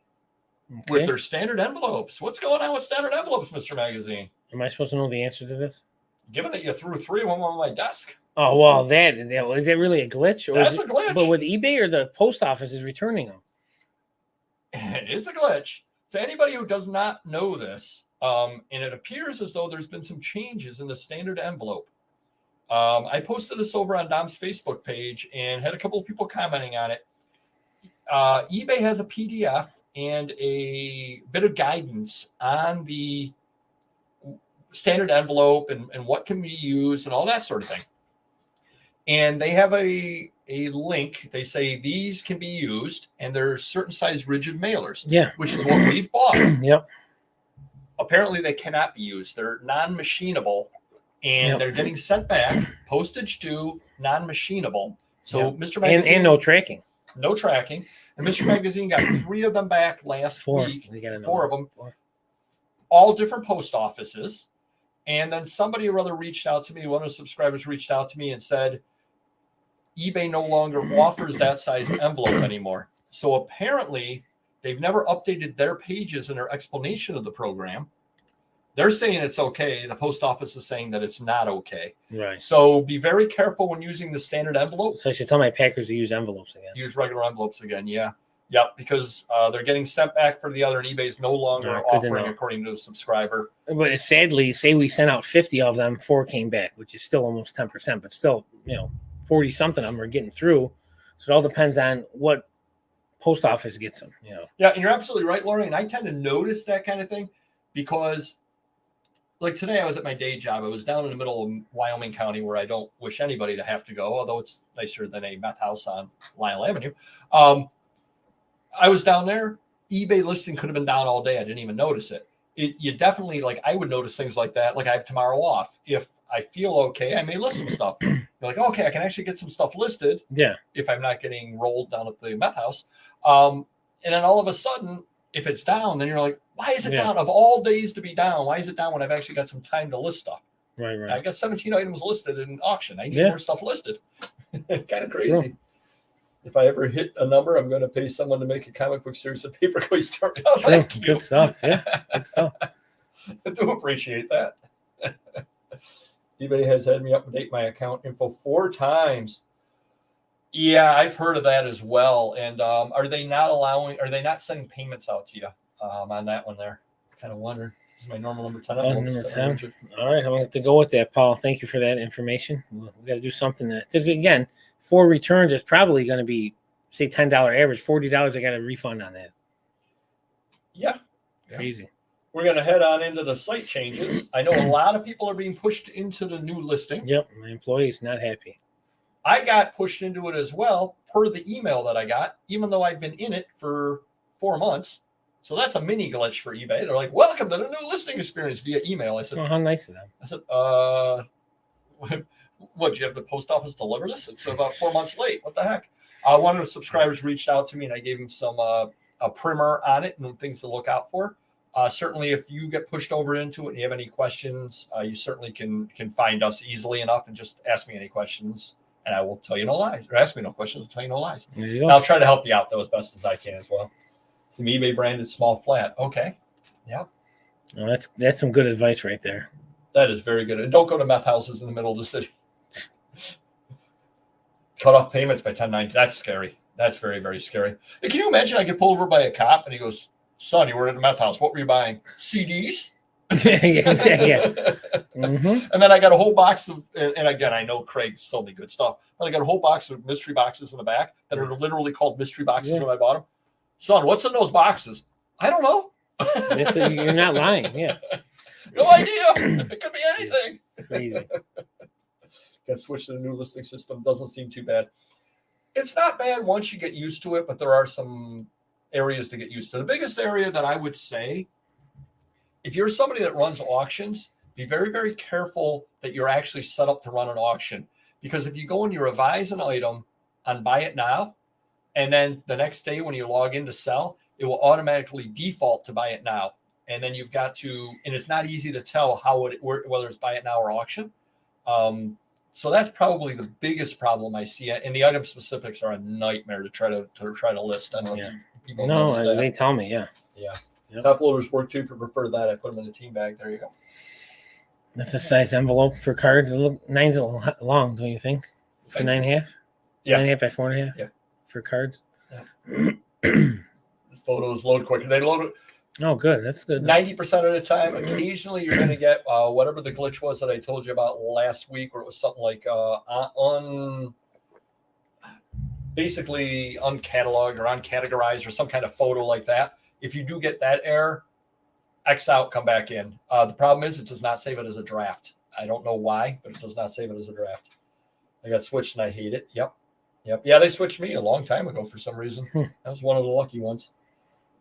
Okay. With their standard envelopes. What's going on with standard envelopes, Mr. Magazine? Am I supposed to know the answer to this? Given that you threw 3 of them on my desk. Oh, well, is that really a glitch? Or That's a glitch. But with eBay, or the post office is returning them? It's a glitch. To anybody who does not know this, and it appears as though there's been some changes in the standard envelope. I posted this over on Dom's Facebook page and had a couple of people commenting on it. eBay has a PDF and a bit of guidance on the standard envelope and what can be used and all that sort of thing. And they have a link. They say these can be used, and they're certain size rigid mailers. Yeah. Which is what we've bought. Yep. Apparently they cannot be used. They're non-machinable, and they're getting sent back, postage due, non-machinable. So Mr. Magazine and no tracking. No tracking. And Mr. Magazine got 3 of them back last week. 4 of them. 4. All different post offices. And then somebody or other reached out to me. One of the subscribers reached out to me and said, eBay no longer offers that size envelope anymore. So apparently they've never updated their pages in their explanation of the program. They're saying it's okay. The post office is saying that it's not okay. Right. So be very careful when using the standard envelope. So I should tell my packers to use envelopes again. Use regular envelopes again. Yeah. Yep. Because they're getting sent back for the other, and eBay is no longer offering according to the subscriber. But sadly, say we sent out 50 of them, 4 came back, which is still almost 10%, but still, 40 something of them are getting through. So it all depends on what post office gets them. Yeah, and you're absolutely right, Lori. And I tend to notice that kind of thing because, like today, I was at my day job. I was down in the middle of Wyoming County, where I don't wish anybody to have to go, although it's nicer than a meth house on Lyle Avenue. I was down there. eBay listing could have been down all day. I didn't even notice it. You definitely, like, I would notice things like that. Like, I have tomorrow off. If I feel okay, I may list some stuff. You're like, okay, I can actually get some stuff listed. Yeah. If I'm not getting rolled down at the meth house. And then all of a sudden, if it's down, then you're like, why is it down? Of all days to be down, why is it down when I've actually got some time to list stuff? Right. I got 17 items listed in auction. I need more stuff listed. Kind of crazy. Sure. If I ever hit a number, I'm going to pay someone to make a comic book series of Papergoy story. Oh, sure. thank you. Good stuff. Yeah, good stuff. I do appreciate that. eBay has had me update my account info 4 times. Yeah, I've heard of that as well. And are they not sending payments out to you on that one there? Kind of wondering. This is my normal number 10. Number 10. All right, I'm going to have to go with that, Paul. Thank you for that information. We got to do something because, again, 4 returns is probably going to be, say, $10 average. $40, I got a refund on that. Yeah. Crazy. We're going to head on into the site changes. I know a lot of people are being pushed into the new listing. Yep, my employee's not happy. I got pushed into it as well per the email that I got, even though I've been in it for 4 months. So that's a mini glitch for eBay. They're like, welcome to the new listing experience via email. I said, how nice of them. I said, what, do you have the post office deliver this? It's about 4 months late. What the heck? One of the subscribers reached out to me, and I gave him some a primer on it and things to look out for. Certainly, if you get pushed over into it and you have any questions, you certainly can find us easily enough and just ask me any questions, and I will tell you no lies. Or ask me no questions, I'll tell you no lies. I'll try to help you out, though, as best as I can as well. Some eBay branded small flat. Okay. Yeah. Oh, that's some good advice right there. That is very good. And don't go to meth houses in the middle of the city. Cut off payments by 1090. That's scary. That's very, very scary. Can you imagine I get pulled over by a cop and he goes, son, you were at a meth house. What were you buying? CDs? Yeah. Mm-hmm. And then I got a whole box of, and again, I know Craig sold me good stuff, but I got a whole box of mystery boxes in the back that are literally called mystery boxes when I bought them. Son, what's in those boxes? I don't know. You're not lying. Yeah. No idea. It could be anything. Crazy. Got switched to the new listing system. Doesn't seem too bad. It's not bad once you get used to it, but there are some areas to get used to. The biggest area that I would say, if you're somebody that runs auctions, be very, very careful that you're actually set up to run an auction. Because if you go and you revise an item on Buy It Now, and then the next day when you log in to sell, it will automatically default to Buy It Now. And then you've got to, and it's not easy to tell whether it's Buy It Now or auction. So that's probably the biggest problem I see. And the item specifics are a nightmare to try to list. I don't know if people know. They tell me, yeah. Yep. Top loaders work too. If you prefer that, I put them in a team bag. There you go. That's a size envelope for cards. 9's a little long, don't you think? For 9.5? Yeah. 9.5 by 4.5? Yeah. For cards? Yeah. Photos load quicker. They load it. Oh, good. That's good. 90% of the time. Occasionally, you're going to get whatever the glitch was that I told you about last week, where it was something like basically uncataloged or uncategorized or some kind of photo like that. If you do get that error, X out, come back in. The problem is it does not save it as a draft. I don't know why, but it does not save it as a draft. I got switched and I hate it. Yep. Yeah, they switched me a long time ago for some reason. That was one of the lucky ones.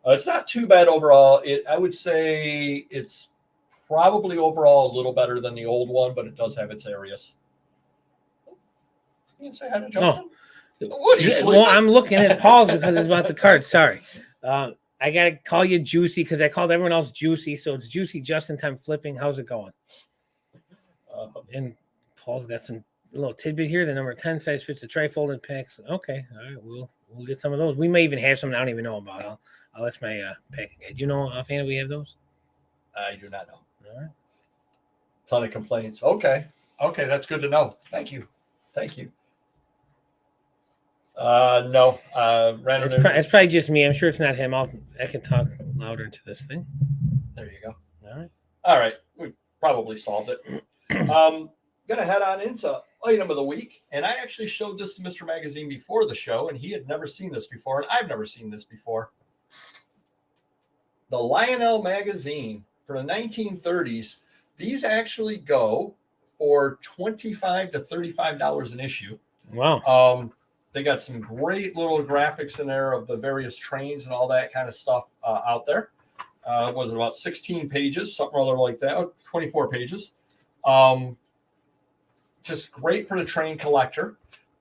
It's not too bad overall. I would say it's probably overall a little better than the old one, but it does have its areas. You can say hi to Justin? Well, I'm looking at Paul's because it's about the card. Sorry. I got to call you Juicy because I called everyone else Juicy. So it's Juicy just in time flipping. How's it going? And Paul's got some little tidbit here. The number 10 size fits the trifolded packs. Okay. All right. We'll get some of those. We may even have some I don't even know about. I'll ask my packing guy. Do you know offhand we have those? I do not know. All right. Ton of complaints. Okay, that's good to know. Thank you. No, It's probably just me. I'm sure it's not him. I can talk louder into this thing. There you go. All right. We probably solved it. Gonna head on into item of the week, and I actually showed this to Mr. Magazine before the show, and he had never seen this before, and I've never seen this before. The Lionel magazine for the 1930s. These actually go for $25 to $35 an issue. Wow. They got some great little graphics in there of the various trains and all that kind of stuff out there. Was it about 16 pages, something other like that, 24 pages. Just great for the train collector.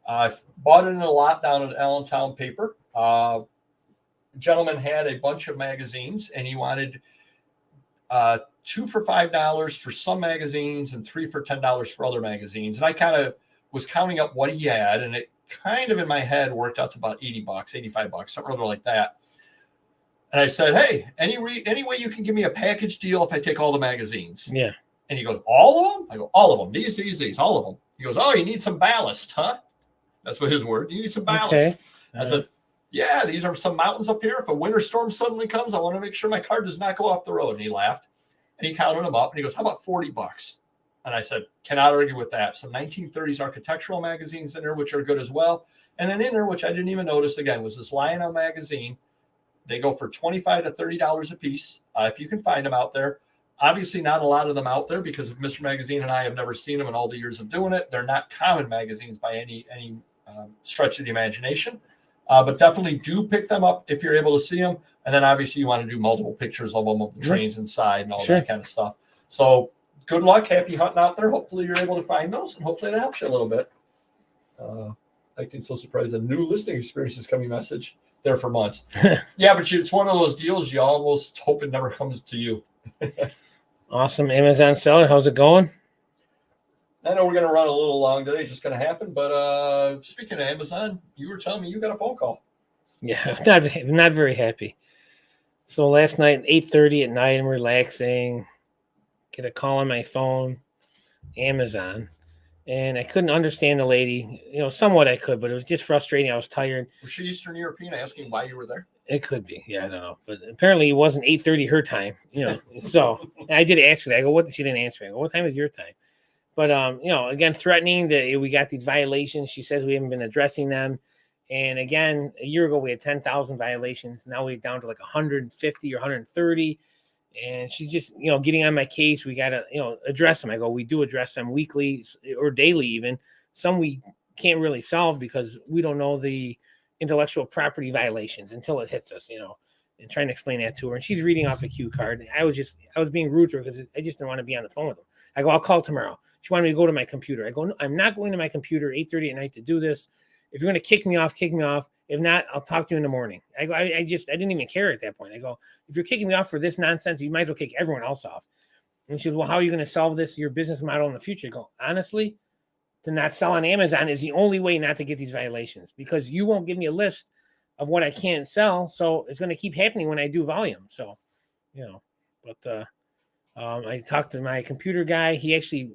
I've bought it in a lot down at Allentown Paper. Gentleman had a bunch of magazines, and he wanted 2 for $5 for some magazines and 3 for $10 for other magazines. And I kind of was counting up what he had, and it kind of in my head worked out to about $80, $85, something other like that. And I said, hey, any way you can give me a package deal if I take all the magazines? Yeah. And he goes, all of them? I go, all of them. These, all of them. He goes, oh, you need some ballast, huh? That's what his word. You need some ballast. Okay. I said, yeah, these are some mountains up here. If a winter storm suddenly comes, I want to make sure my car does not go off the road. And he laughed, and he counted them up, and he goes, how about $40? And I said, cannot argue with that. Some 1930s architectural magazines in there, which are good as well. And then in there, which I didn't even notice again, was this Lionel magazine. They go for $25 to $30 a piece, if you can find them out there. Obviously, not a lot of them out there because Mr. Magazine and I have never seen them in all the years of doing it. They're not common magazines by any stretch of the imagination, but definitely do pick them up if you're able to see them. And then obviously you want to do multiple pictures of them, of the trains inside and all that kind of stuff. So good luck. Happy hunting out there. Hopefully you're able to find those, and hopefully that helps you a little bit. I can so surprised a new listening experience is coming message there for months. Yeah, but it's one of those deals you almost hope it never comes to you. Awesome. Amazon seller, how's it going? I know we're going to run a little long today, just going to happen. But speaking of Amazon, you were telling me you got a phone call. Yeah, not very happy. So last night, 8:30 at night, I'm relaxing. Get a call on my phone, Amazon. And I couldn't understand the lady. Somewhat I could, but it was just frustrating. I was tired. Was she Eastern European, asking why you were there? It could be. Yeah, I don't know. But apparently it wasn't 8:30 her time, So I did ask her that. I go, what? She didn't answer. I go, what time is your time? But, again, threatening that we got these violations. She says we haven't been addressing them. And again, a year ago, we had 10,000 violations. Now we're down to like 150 or 130. And she's just, getting on my case. We got to, address them. I go, we do address them weekly or daily even. Some we can't really solve because we don't know the intellectual property violations until it hits us, and trying to explain that to her. And she's reading off a cue card. And I was being rude to her because I just didn't want to be on the phone with them. I go, I'll call tomorrow. She wanted me to go to my computer. I go, no, I'm not going to my computer 8:30 at night to do this. If you're going to kick me off, kick me off. If not, I'll talk to you in the morning. I go, I didn't even care at that point. I go, if you're kicking me off for this nonsense, you might as well kick everyone else off. And she goes, well, how are you going to solve this, your business model in the future? I go, honestly, to not sell on Amazon is the only way not to get these violations, because you won't give me a list of what I can't sell. So it's going to keep happening when I do volume. So, but I talked to my computer guy. He actually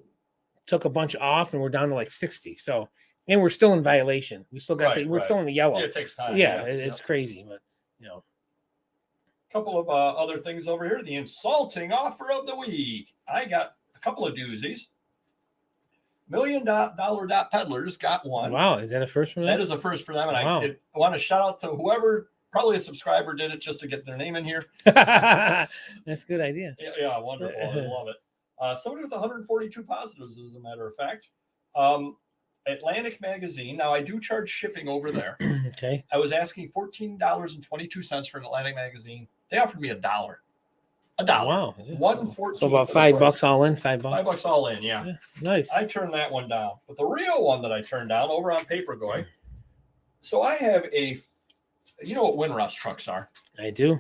took a bunch off and we're down to like 60. So, and we're still in violation. We still got we're still in the yellow. Yeah, it takes time. Yeah, it's crazy, but a couple of other things over here. The insulting offer of the week. I got a couple of doozies. $1 Million Peddlers got one. Wow, is that a first for them? That is a first for them, and wow. I want to shout out to whoever, probably a subscriber, did it just to get their name in here. That's a good idea. Yeah, wonderful. I love it. Somebody with 142 positives, as a matter of fact. Atlantic Magazine. Now, I do charge shipping over there. Okay. I was asking $14.22 for an Atlantic Magazine. They offered me $1. $1. Wow. Yeah. $1.14. So about $5 all in. $5. $5 all in. Yeah. Nice. I turned that one down, but the real one that I turned down over on Papergoy. So I have you know what Windrush trucks are? I do.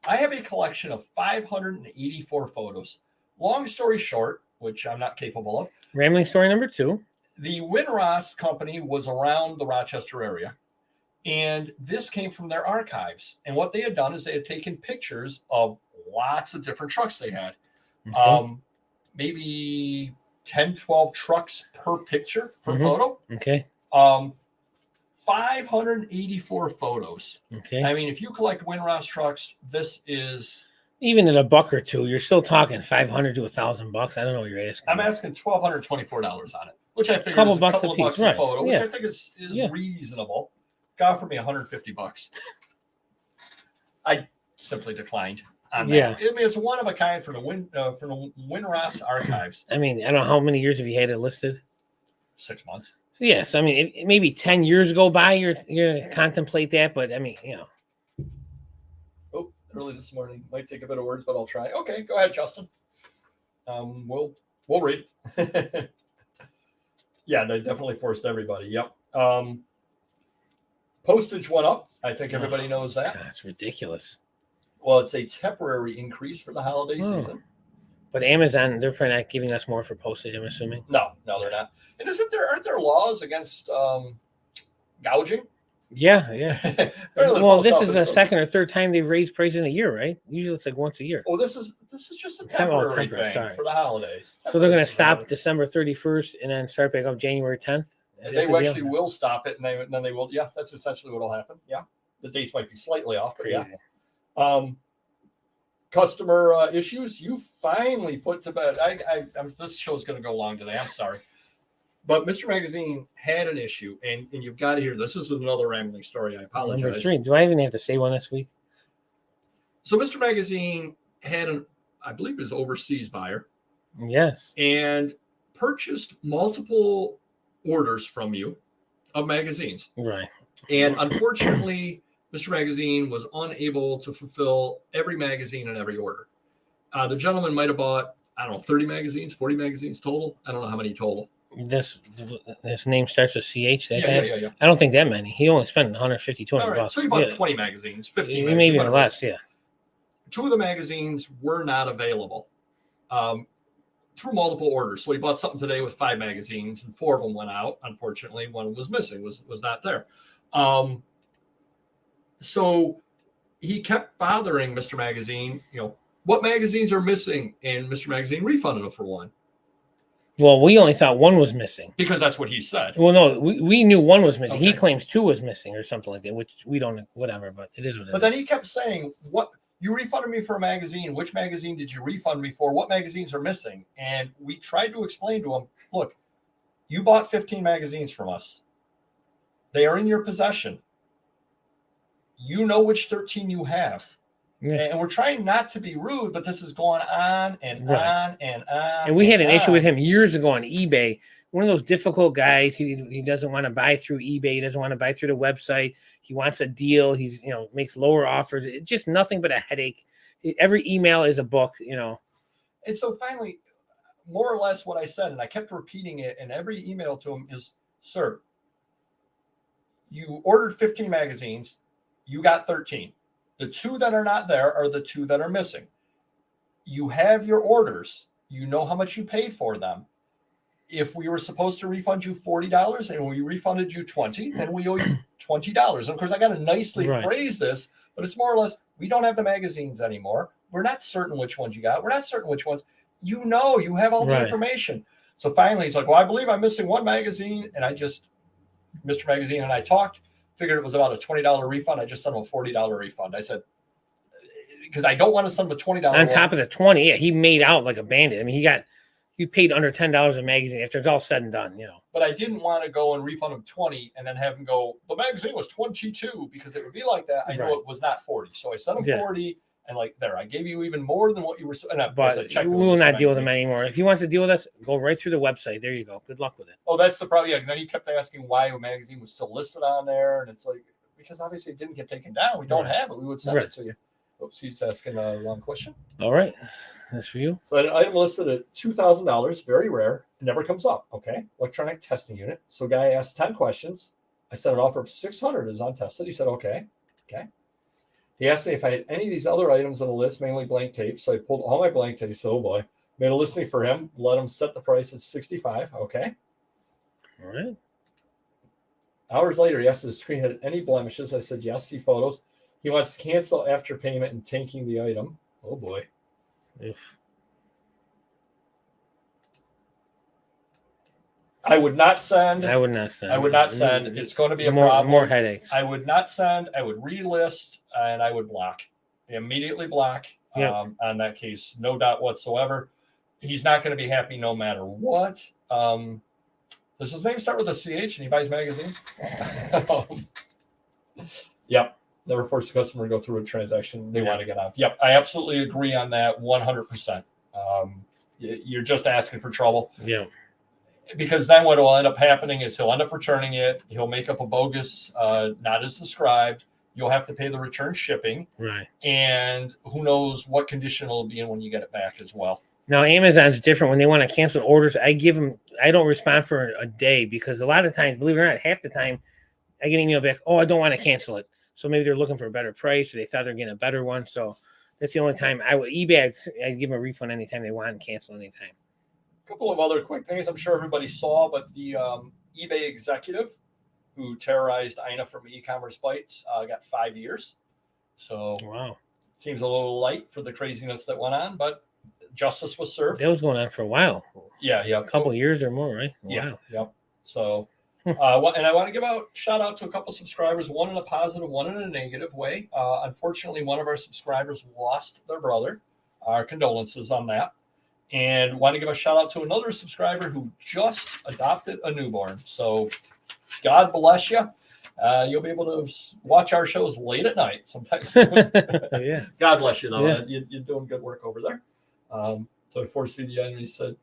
I have a collection of 584 photos. Long story short, which I'm not capable of. Rambling story number 2. The Windrush company was around the Rochester area, and this came from their archives. And what they had done is they had taken pictures of lots of different trucks they had. maybe 10, 12 trucks per picture, per photo. Okay. 584 photos. Okay. I mean, if you collect Winross trucks, this is... Even at $1 or $2, you're still talking $500 to $1,000. I don't know what you're asking. I'm asking $1,224 on it, which I figure couple is a bucks couple a of piece, bucks right. a photo, which I think is reasonable. God, for me, $150. I simply declined on that. I mean, it's one of a kind from the Winross archives. I mean, I don't know how many years have you had it listed? 6 months. So yes, I mean, maybe 10 years go by, you're gonna contemplate that, but I mean, Oh, early this morning. Might take a bit of words, but I'll try. Okay, go ahead, Justin. We'll read. Yeah, they definitely forced everybody. Yep. Postage went up. I think everybody knows that. That's ridiculous. Well, it's a temporary increase for the holiday season. But Amazon, they're probably not giving us more for postage, I'm assuming. No, they're not. And aren't there laws against gouging? Yeah. Well, this is the second or third time they've raised prices in a year, right? Usually it's like once a year. Oh, this is just a temporary thing for the holidays. So they're going to stop December 31st and then start back up January 10th? They actually will stop it, and then they will. Yeah, that's essentially what will happen. Yeah, the dates might be slightly off, but yeah. Customer issues, you finally put to bed. This show's going to go long today. I'm sorry. But Mr. Magazine had an issue, and you've got to hear this. This is another rambling story. I apologize. Number 3. Do I even have to say one this week? So Mr. Magazine had I believe it was overseas buyer. Yes. And purchased multiple orders from you of magazines. Right. And unfortunately, Mr. Magazine was unable to fulfill every magazine and every order. The gentleman might have bought, I don't know, 30 magazines, 40 magazines total. I don't know how many total. This name starts with CH. Yeah. I don't think that many. He only spent 150, 200 bucks. So he bought 20 magazines, 15 magazines. Maybe less, yeah. 2 of the magazines were not available through multiple orders. So he bought something today with 5 magazines, and 4 of them went out. Unfortunately, one was missing, was not there. So he kept bothering Mr. Magazine, what magazines are missing? And Mr. Magazine refunded him for 1. Well, we only thought 1 was missing. Because that's what he said. Well, no, we knew 1 was missing. Okay. He claims 2 was missing or something like that, which we don't know, whatever, but it is what it is. But then he kept saying, what you refunded me for a magazine. Which magazine did you refund me for? What magazines are missing? And we tried to explain to him, look, you bought 15 magazines from us. They are in your possession. You know which 13 you have. Yeah. And we're trying not to be rude, but this is going on and on and on. And we had an issue with him years ago on eBay. One of those difficult guys. He doesn't want to buy through eBay. He doesn't want to buy through the website. He wants a deal. He's makes lower offers. It's just nothing but a headache. Every email is a book. And so finally, more or less what I said, and I kept repeating it, and every email to him is, sir, you ordered 15 magazines. You got 13. The 2 that are not there are the 2 that are missing. You have your orders. You know how much you paid for them. If we were supposed to refund you $40 and we refunded you $20, then we owe you $20. And of course, I got to nicely phrase this, but it's more or less, we don't have the magazines anymore. We're not certain which ones you got. We're not certain which ones. You have all the information. So finally, he's like, well, I believe I'm missing 1 magazine. And Mr. Magazine and I talked. Figured it was about a $20 refund. I just sent him a $40 refund. I said, because I don't want to send him a $20 on top of the 20. Yeah, he made out like a bandit. I mean, you paid under $10 a magazine after it's all said and done, But I didn't want to go and refund him 20 and then have him go, the magazine was 22, because it would be like that. I know it was not 40. So I sent him 40, and I gave you even more than what you were. But we will not deal with him anymore. If he wants to deal with us, go right through the website. There you go. Good luck with it. Oh, that's the problem. Yeah. And then he kept asking why a magazine was still listed on there. And it's like, because obviously it didn't get taken down. We don't have it. We would send it to you. Oops, he's asking a long question. All right. That's for you. So an item listed at $2,000, very rare. It never comes up. Okay. Electronic testing unit. So guy asked 10 questions. I said an offer of $600 is untested. He said, okay. He asked me if I had any of these other items on the list, mainly blank tape. So I pulled all my blank tape. He said, oh boy. Made a listing for him. Let him set the price at $65. Okay. All right. Hours later, he asked if the screen had any blemishes. I said, yes, see photos. He wants to cancel after payment and tanking the item. Oh boy. Oof. I would not send. I would not send. I would not send. It's going to be a problem. More headaches. I would not send. I would relist, and I would block. Immediately block. On that case, no doubt whatsoever. He's not going to be happy no matter what. Does his name start with a CH and he buys magazines? Yep. Never force a customer to go through a transaction they want to get off. Yep. I absolutely agree on that 100%. You're just asking for trouble. Yeah. Because then what will end up happening is he'll end up returning it. He'll make up a bogus, not as described. You'll have to pay the return shipping. Right. And who knows what condition it'll be in when you get it back as well. Now, Amazon's different. When they want to cancel orders, I don't respond for a day because a lot of times, believe it or not, half the time I get an email back, oh, I don't want to cancel it. So maybe they're looking for a better price or they thought they're getting a better one. So that's the only time eBay, I'd give them a refund anytime they want and cancel anytime. A couple of other quick things I'm sure everybody saw, but the eBay executive who terrorized Ina from e-commerce bites got 5 years. So wow, seems a little light for the craziness that went on, but justice was served. That was going on for a while. Yeah. A couple of years or more, right? Yeah. Wow. Yep. So, and I want to give shout out to a couple subscribers, one in a positive, one in a negative way. Unfortunately, one of our subscribers lost their brother. Our condolences on that. And want to give a shout out to another subscriber who just adopted a newborn. So God bless you. You'll be able to watch our shows late at night sometimes. Yeah. God bless you, though. Yeah. You're doing good work over there. So I forced feed the item. He said,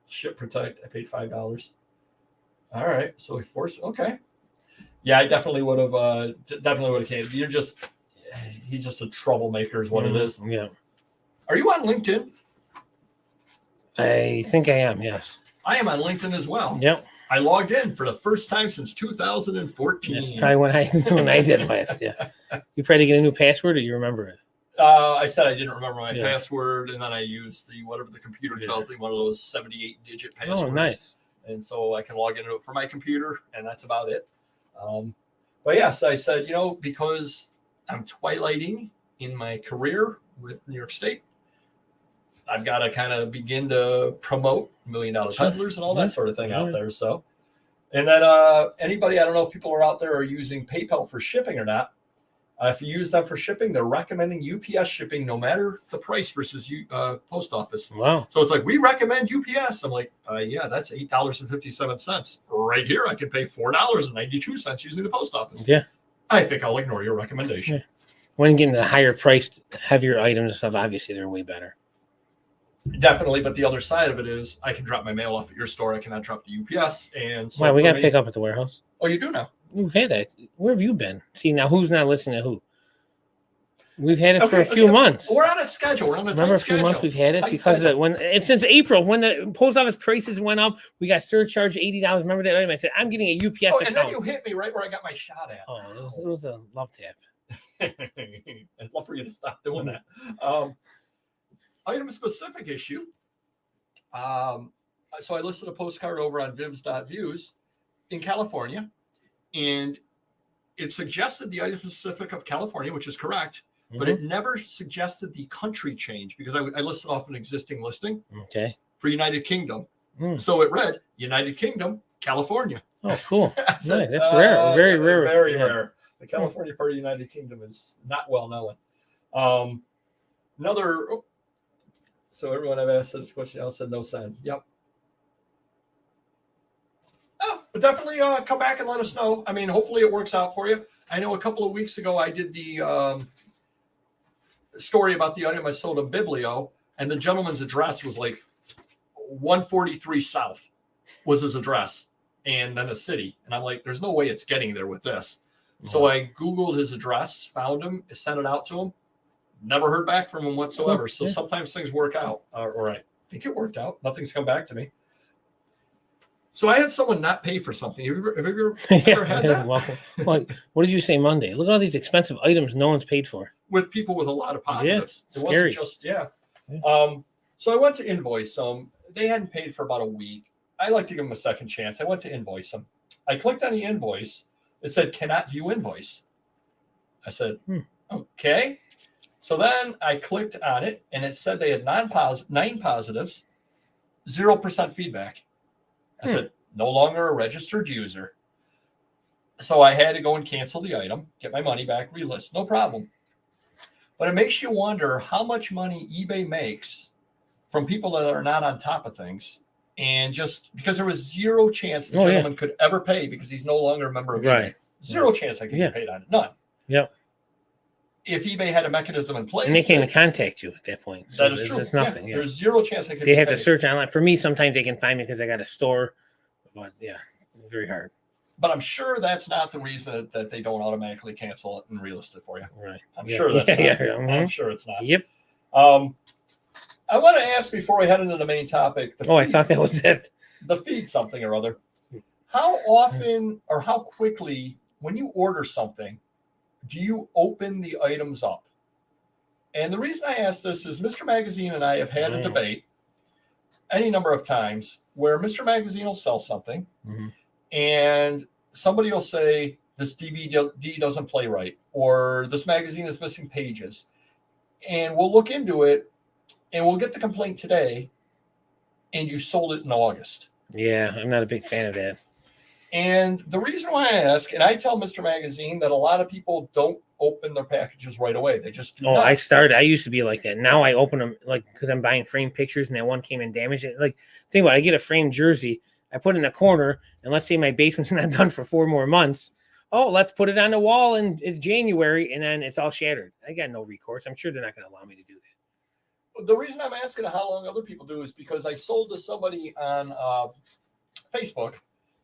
ship protect. I paid $5. All right. So he forced. Okay. Yeah, I definitely would have came. He's just a troublemaker is what it is. Yeah. Are you on LinkedIn? I think I am. Yes. I am on LinkedIn as well. Yep. I logged in for the first time since 2014. That's probably when I did last. Yeah. You tried to get a new password, or you remember it? I said I didn't remember my password, and then I used whatever the computer tells me, one of those 78-digit passwords. Oh, nice. And so I can log into it for my computer, and that's about it. But yes, I said, because I'm twilighting in my career with New York State, I've got to kind of begin to promote $1 Million Peddlers and all that sort of thing out there. So, and then anybody, I don't know if people are out there are using PayPal for shipping or not. If you use them for shipping, they're recommending UPS shipping no matter the price versus post office. Wow. So it's like, we recommend UPS. I'm like, yeah, that's $8.57. Right here, I can pay $4.92 using the post office. Yeah. I think I'll ignore your recommendation. Yeah. When getting the higher priced, heavier items and stuff, obviously they're way better. Definitely, but the other side of it is I can drop my mail off at your store. I cannot drop the UPS. And so wow, we got to pick up at the warehouse. Oh, you do now? We've had that. Where have you been? See, now who's not listening to who? We've had it for a few months. We're on a schedule. We're on a Remember a few months we've had it because since April, when the post office prices went up, we got surcharged $80. Remember that item? I said, I'm getting a UPS account. And then you hit me right where I got my shot at. Oh, it was a love tap. I'd love for you to stop doing that. Item specific issue. So I listed a postcard over on vivs.views in California, and it suggested the item specific of California, which is correct, but it never suggested the country change because I listed off an existing listing for United Kingdom. So it read United Kingdom, California. Oh, cool. Said, nice. That's rare. Very rare. Very rare. The California part of the United Kingdom is not well known. So everyone I've asked this question else said no sign. Yep. Oh, but definitely come back and let us know. I mean, hopefully it works out for you. I know a couple of weeks ago I did the story about the item I sold in Biblio, and the gentleman's address was like 143 South was his address, and then a city. And I'm like, there's no way it's getting there with this. So I Googled his address, found him, sent it out to him. Never heard back from him whatsoever. So sometimes things work out. Or I think it worked out. Nothing's come back to me. So I had someone not pay for something. Have you ever had that? Well, what did you say Monday? Look at all these expensive items no one's paid for. With people with a lot of positives. Yeah, it wasn't just, so I went to invoice them. They hadn't paid for about a week. I like to give them a second chance. I went to invoice them. I clicked on the invoice. It said, cannot view invoice. I said, okay. So then I clicked on it, and it said they had 9 positives, 0% feedback. I said, no longer a registered user. So I had to go and cancel the item, get my money back, relist, no problem. But it makes you wonder how much money eBay makes from people that are not on top of things. And just because there was zero chance the gentleman could ever pay because he's no longer a member of eBay. Zero chance I could get paid on it. None. Yep. If eBay had a mechanism in place. And they can't even contact you at that point. So that is true. There's nothing. Yeah. There's zero chance I could They have to search online. For me, sometimes they can find me because I got a store. But very hard. But I'm sure that's not the reason that they don't automatically cancel it and relist it for you. Right. I'm sure that's not. I'm sure it's not. Yep. I want to ask before we head into the main topic. I thought that was it. The feed something or other. How often or how quickly, when you order something, do you open the items up? And the reason I ask this is Mr. Magazine and I have had a debate any number of times where Mr. Magazine will sell something and somebody will say, this DVD doesn't play right, or this magazine is missing pages. And we'll look into it and we'll get the complaint today, and you sold it in August. Yeah, I'm not a big fan of that. And the reason why I ask, and I tell Mr. Magazine that a lot of people don't open their packages right away. They just do not. I used to be like that. Now I open them because I'm buying framed pictures, and that one came and damaged it. Think about it. I get a framed jersey, I put it in a corner, and let's say my basement's not done for 4 more months. Oh, let's put it on the wall, and it's January, and then it's all shattered. I got no recourse. I'm sure they're not going to allow me to do that. The reason I'm asking how long other people do is because I sold to somebody on Facebook,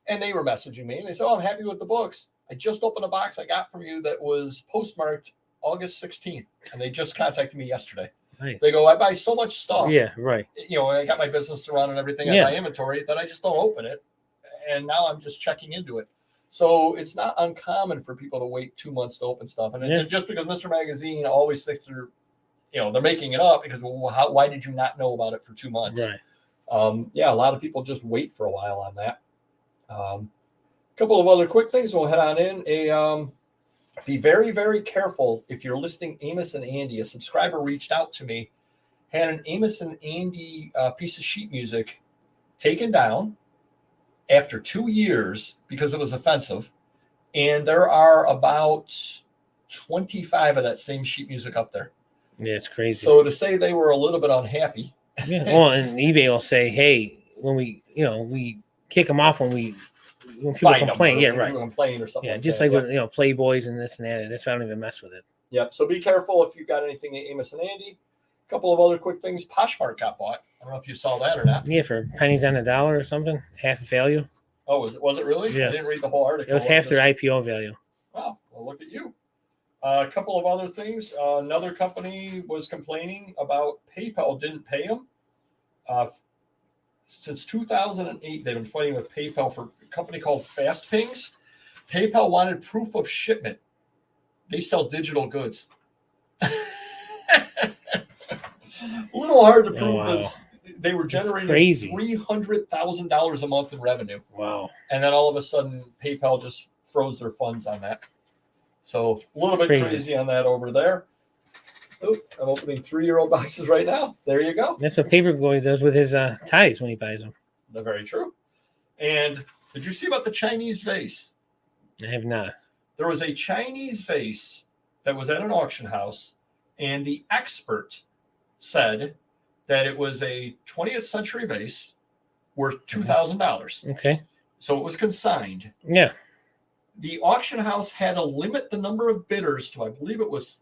and they were messaging me, and they said, I'm happy with the books. I just opened a box I got from you that was postmarked August 16th, and they just contacted me yesterday. Nice. They go, I buy so much stuff. Yeah, right. I got my business to run and everything. I buy inventory that I just don't open it, and now I'm just checking into it. So it's not uncommon for people to wait 2 months to open stuff. And just because Mr. Magazine always thinks they're making it up because, why did you not know about it for 2 months? Right. A lot of people just wait for a while on that. A couple of other quick things. We'll head on in. Be very, very careful if you're listening Amos and Andy. A subscriber reached out to me, had an Amos and Andy piece of sheet music taken down after 2 years because it was offensive. And there are about 25 of that same sheet music up there. Yeah, it's crazy. So to say they were a little bit unhappy. Yeah. Well, and eBay will say, hey, when we kick them off when people complain. Yeah, right. Complain or something. Yeah, just like with Playboys and this and that. That's why I don't even mess with it. Yep. So be careful if you've got anything Amos and Andy. A couple of other quick things. Poshmark got bought. I don't know if you saw that or not. Yeah, for pennies on the dollar or something, half value. Oh, was it really? Yeah. I didn't read the whole article. It was half their IPO value. Wow. Well, look at you. A couple of other things. Another company was complaining about PayPal didn't pay them. Since 2008, they've been fighting with PayPal for a company called FastPings. PayPal wanted proof of shipment. They sell digital goods. A little hard to prove this. They were generating $300,000 a month in revenue. Wow. And then all of a sudden, PayPal just froze their funds on that. So a little bit crazy on that over there. Oh, I'm opening 3-year-old boxes right now. There you go. That's what Papergoy does with his ties when he buys them. They're very true. And did you see about the Chinese vase? I have not. There was a Chinese vase that was at an auction house, and the expert said that it was a 20th century vase worth $2,000. Okay. So it was consigned. Yeah. The auction house had to limit the number of bidders to, I believe it was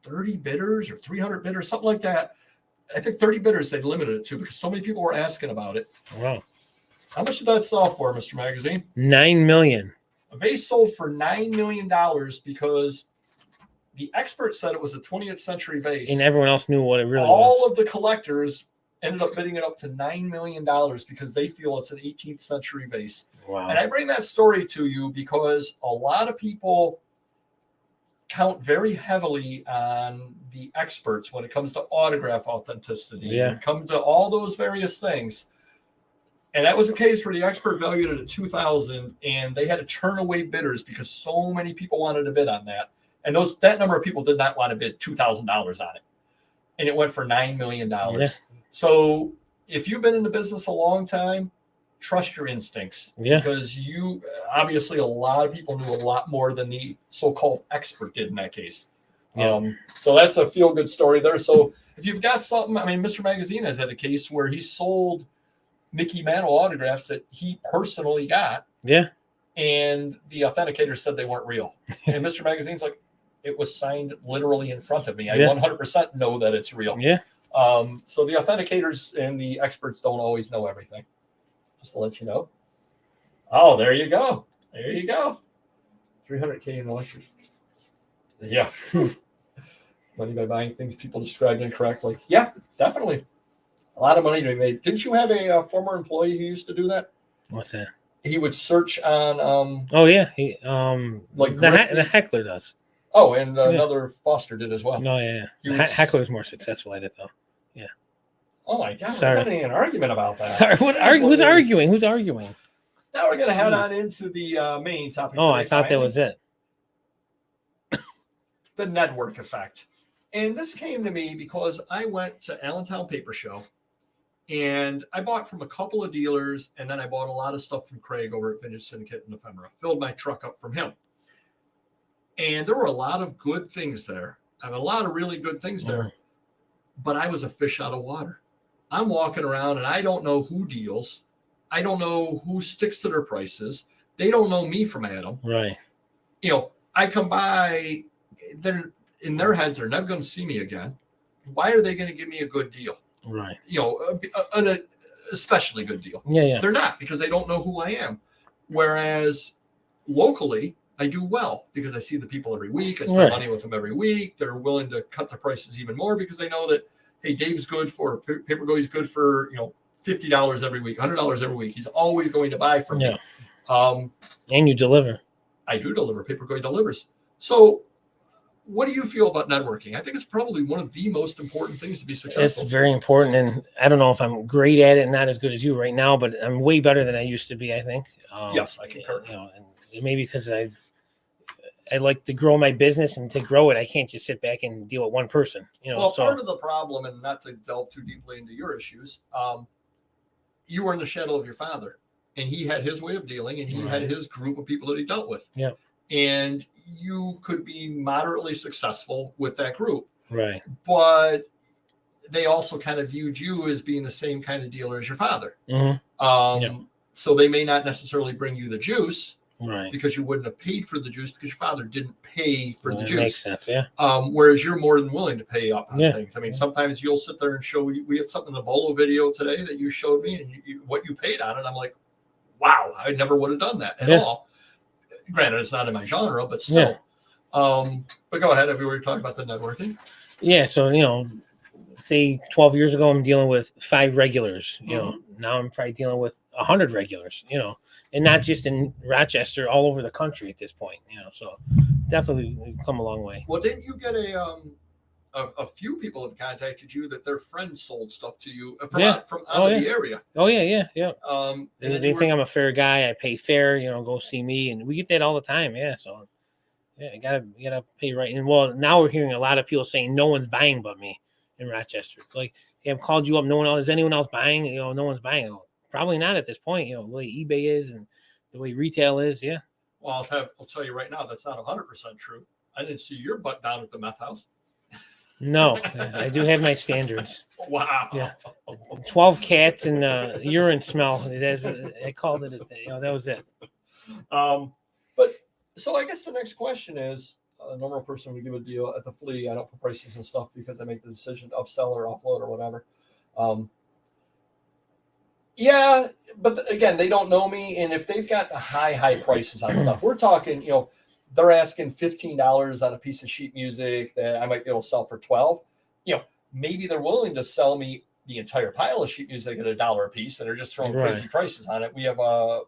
30 bidders or 300 bidders, something like that. I think 30 bidders they limited it to because so many people were asking about it. Wow. How much did that sell for, Mr. Magazine? $9 million. A vase sold for $9 million because the expert said it was a 20th century vase. And everyone else knew what it really was. All of the collectors ended up bidding it up to $9 million because they feel it's an 18th century vase. Wow. And I bring that story to you because a lot of people count very heavily on the experts when it comes to autograph authenticity and come to all those various things. And that was the case where the expert valued it at $2,000 and they had to turn away bidders because so many people wanted to bid on that. And that number of people did not want to bid $2,000 on it. And it went for $9 million. Yeah. So if you've been in the business a long time, trust your instincts, Yeah. because you obviously, a lot of people knew a lot more than the so-called expert did in that case. Yeah. So that's a feel-good story there. So if you've got something, I mean, Mr. Magazine has had a case where he sold Mickey Mantle autographs that he personally got. Yeah. And the authenticator said they weren't real. And Mr. Magazine's like, it was signed literally in front of me. I 100% know that it's real. Yeah. So the authenticators and the experts don't always know everything. Just to let you know. Oh, there you go. There you go. 300K in electric. Yeah. Money by buying things people described incorrectly. Yeah, definitely. A lot of money to be made. Didn't you have a former employee who used to do that? What's that? He would search on. Oh yeah, he like the heckler does. Oh, and another Foster did as well. No, yeah. Heckler's more successful at it though. Yeah. Oh my God! Sorry. We're having an argument about that. Sorry, who's arguing? Who's arguing? Now we're gonna head on into the main topic. Oh, I thought that was it. The network effect. And this came to me because I went to Allentown Paper Show and I bought from a couple of dealers, and then I bought a lot of stuff from Craig over at Vintage Syndicate and Ephemera. Filled my truck up from him. And there were a lot of good things there. And a lot of really good things there. But I was a fish out of water. I'm walking around and I don't know who deals. I don't know who sticks to their prices. They don't know me from Adam. Right. You know, I come by, they're in their heads, they're never going to see me again. Why are they going to give me a good deal? Right. You know, an especially good deal. Yeah. They're not, because they don't know who I am. Whereas locally, I do well because I see the people every week. I spend money with them every week. They're willing to cut their prices even more because they know that, hey, Dave's good for, Papergoy's good for, you know, $50 every week, $100 every week. He's always going to buy from me. And you deliver. I do deliver. Papergoy delivers. So what do you feel about networking? I think it's probably one of the most important things to be successful. It's very important. And I don't know if I'm great at it, not as good as you right now, but I'm way better than I used to be, I think. Yes, I concur. You know, and maybe because I like to grow my business, and to grow it, I can't just sit back and deal with one person. You know, well, part of the problem, and not to delve too deeply into your issues, you were in the shadow of your father, and he had his way of dealing, and he had his group of people that he dealt with. Yeah. And you could be moderately successful with that group. Right. But they also kind of viewed you as being the same kind of dealer as your father. So they may not necessarily bring you the juice. Right. Because you wouldn't have paid for the juice because your father didn't pay for the juice. Makes sense, yeah. Whereas you're more than willing to pay up on things. I mean, sometimes you'll sit there and show, we had something in the Bolo video today that you showed me, and what you paid on it. I'm like, wow, I never would have done that at all. Granted, it's not in my genre, but still. But go ahead. If we were talking about the networking. Yeah. So, you know, say 12 years ago, I'm dealing with 5 regulars. You know, now I'm probably dealing with 100 regulars, you know, and not just in Rochester, all over the country at this point, you know, so definitely we've come a long way. Well, didn't you get a few people have contacted you that their friends sold stuff to you from out of the area? Oh yeah. And they think I'm a fair guy. I pay fair, you know, go see me, and we get that all the time. Yeah. So yeah, you gotta pay right. And well, now we're hearing a lot of people saying no one's buying but me in Rochester. Like, they have called you up. No one else, is anyone else buying? You know, no one's buying. Probably not at this point, you know, the way eBay is and the way retail is. Yeah. Well, I'll tell you right now, that's not 100% true. I didn't see your butt down at the meth house. No, I do have my standards. Wow. Yeah. 12 cats and urine smell. I called it, you know, that was it. But so I guess the next question is, a normal person would give a deal at the flea. I don't put prices and stuff because I make the decision to upsell or offload or whatever. Yeah, but again, they don't know me. And if they've got the high prices on stuff, we're talking, you know, they're asking $15 on a piece of sheet music that I might be able to sell for $12. You know, maybe they're willing to sell me the entire pile of sheet music at $1 a piece, and they're just throwing crazy prices on it. We have a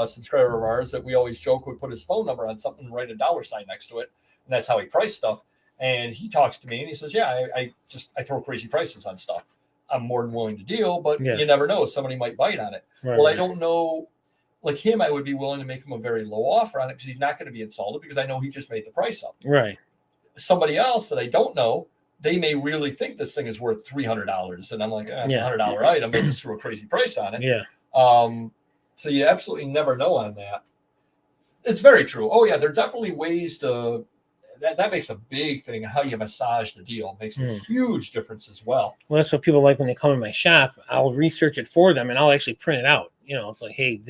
subscriber of ours that we always joke would put his phone number on something and write a $sign next to it. And that's how he priced stuff. And he talks to me and he says, yeah, I throw crazy prices on stuff. I'm more than willing to deal, but you never know. Somebody might bite on it. I don't know. Like him, I would be willing to make him a very low offer on it because he's not going to be insulted because I know he just made the price up. Right. Somebody else that I don't know, they may really think this thing is worth $300. And I'm like, it's a $100 item. They just threw a crazy price on it. Yeah. So you absolutely never know on that. It's very true. Oh yeah, there are definitely ways to that makes a big thing. How you massage the deal makes a huge difference as well. Well, that's what people like when they come in my shop. I'll research it for them and I'll actually print it out. You know, it's like, hey,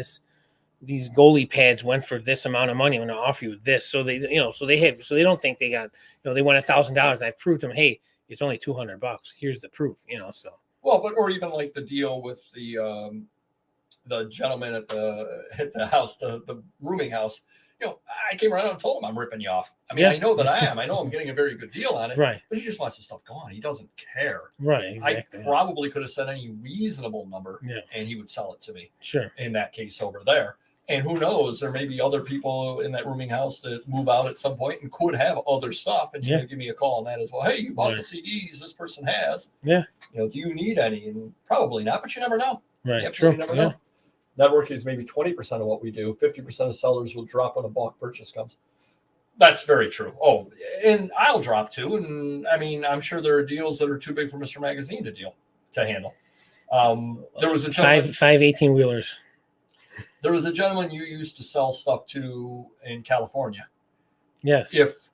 these goalie pads went for this amount of money. I'm going to offer you this. So they, so they don't think they got, they won $1,000. And I proved them, hey, it's only $200. Here's the proof, so. Well, but, or even like the deal with the gentleman at the house, the rooming house, I came around and told him I'm ripping you off. I mean, I know that I am. I know I'm getting a very good deal on it. Right. But he just wants the stuff gone. He doesn't care. Right. Exactly. I probably could have said any reasonable number and he would sell it to me. Sure. In that case over there. And who knows, there may be other people in that rooming house that move out at some point and could have other stuff. And you give me a call on that as well. Hey, you bought the CDs this person has. Yeah. Do you need any? And probably not, but you never know. Right. You absolutely never know. Network is maybe 20% of what we do. 50% of sellers will drop when a bulk purchase comes. That's very true. Oh, and I'll drop too. And I mean, I'm sure there are deals that are too big for Mr. Magazine to handle. There was a gentleman, five 18-wheelers. There was a gentleman you used to sell stuff to in California. Yes. If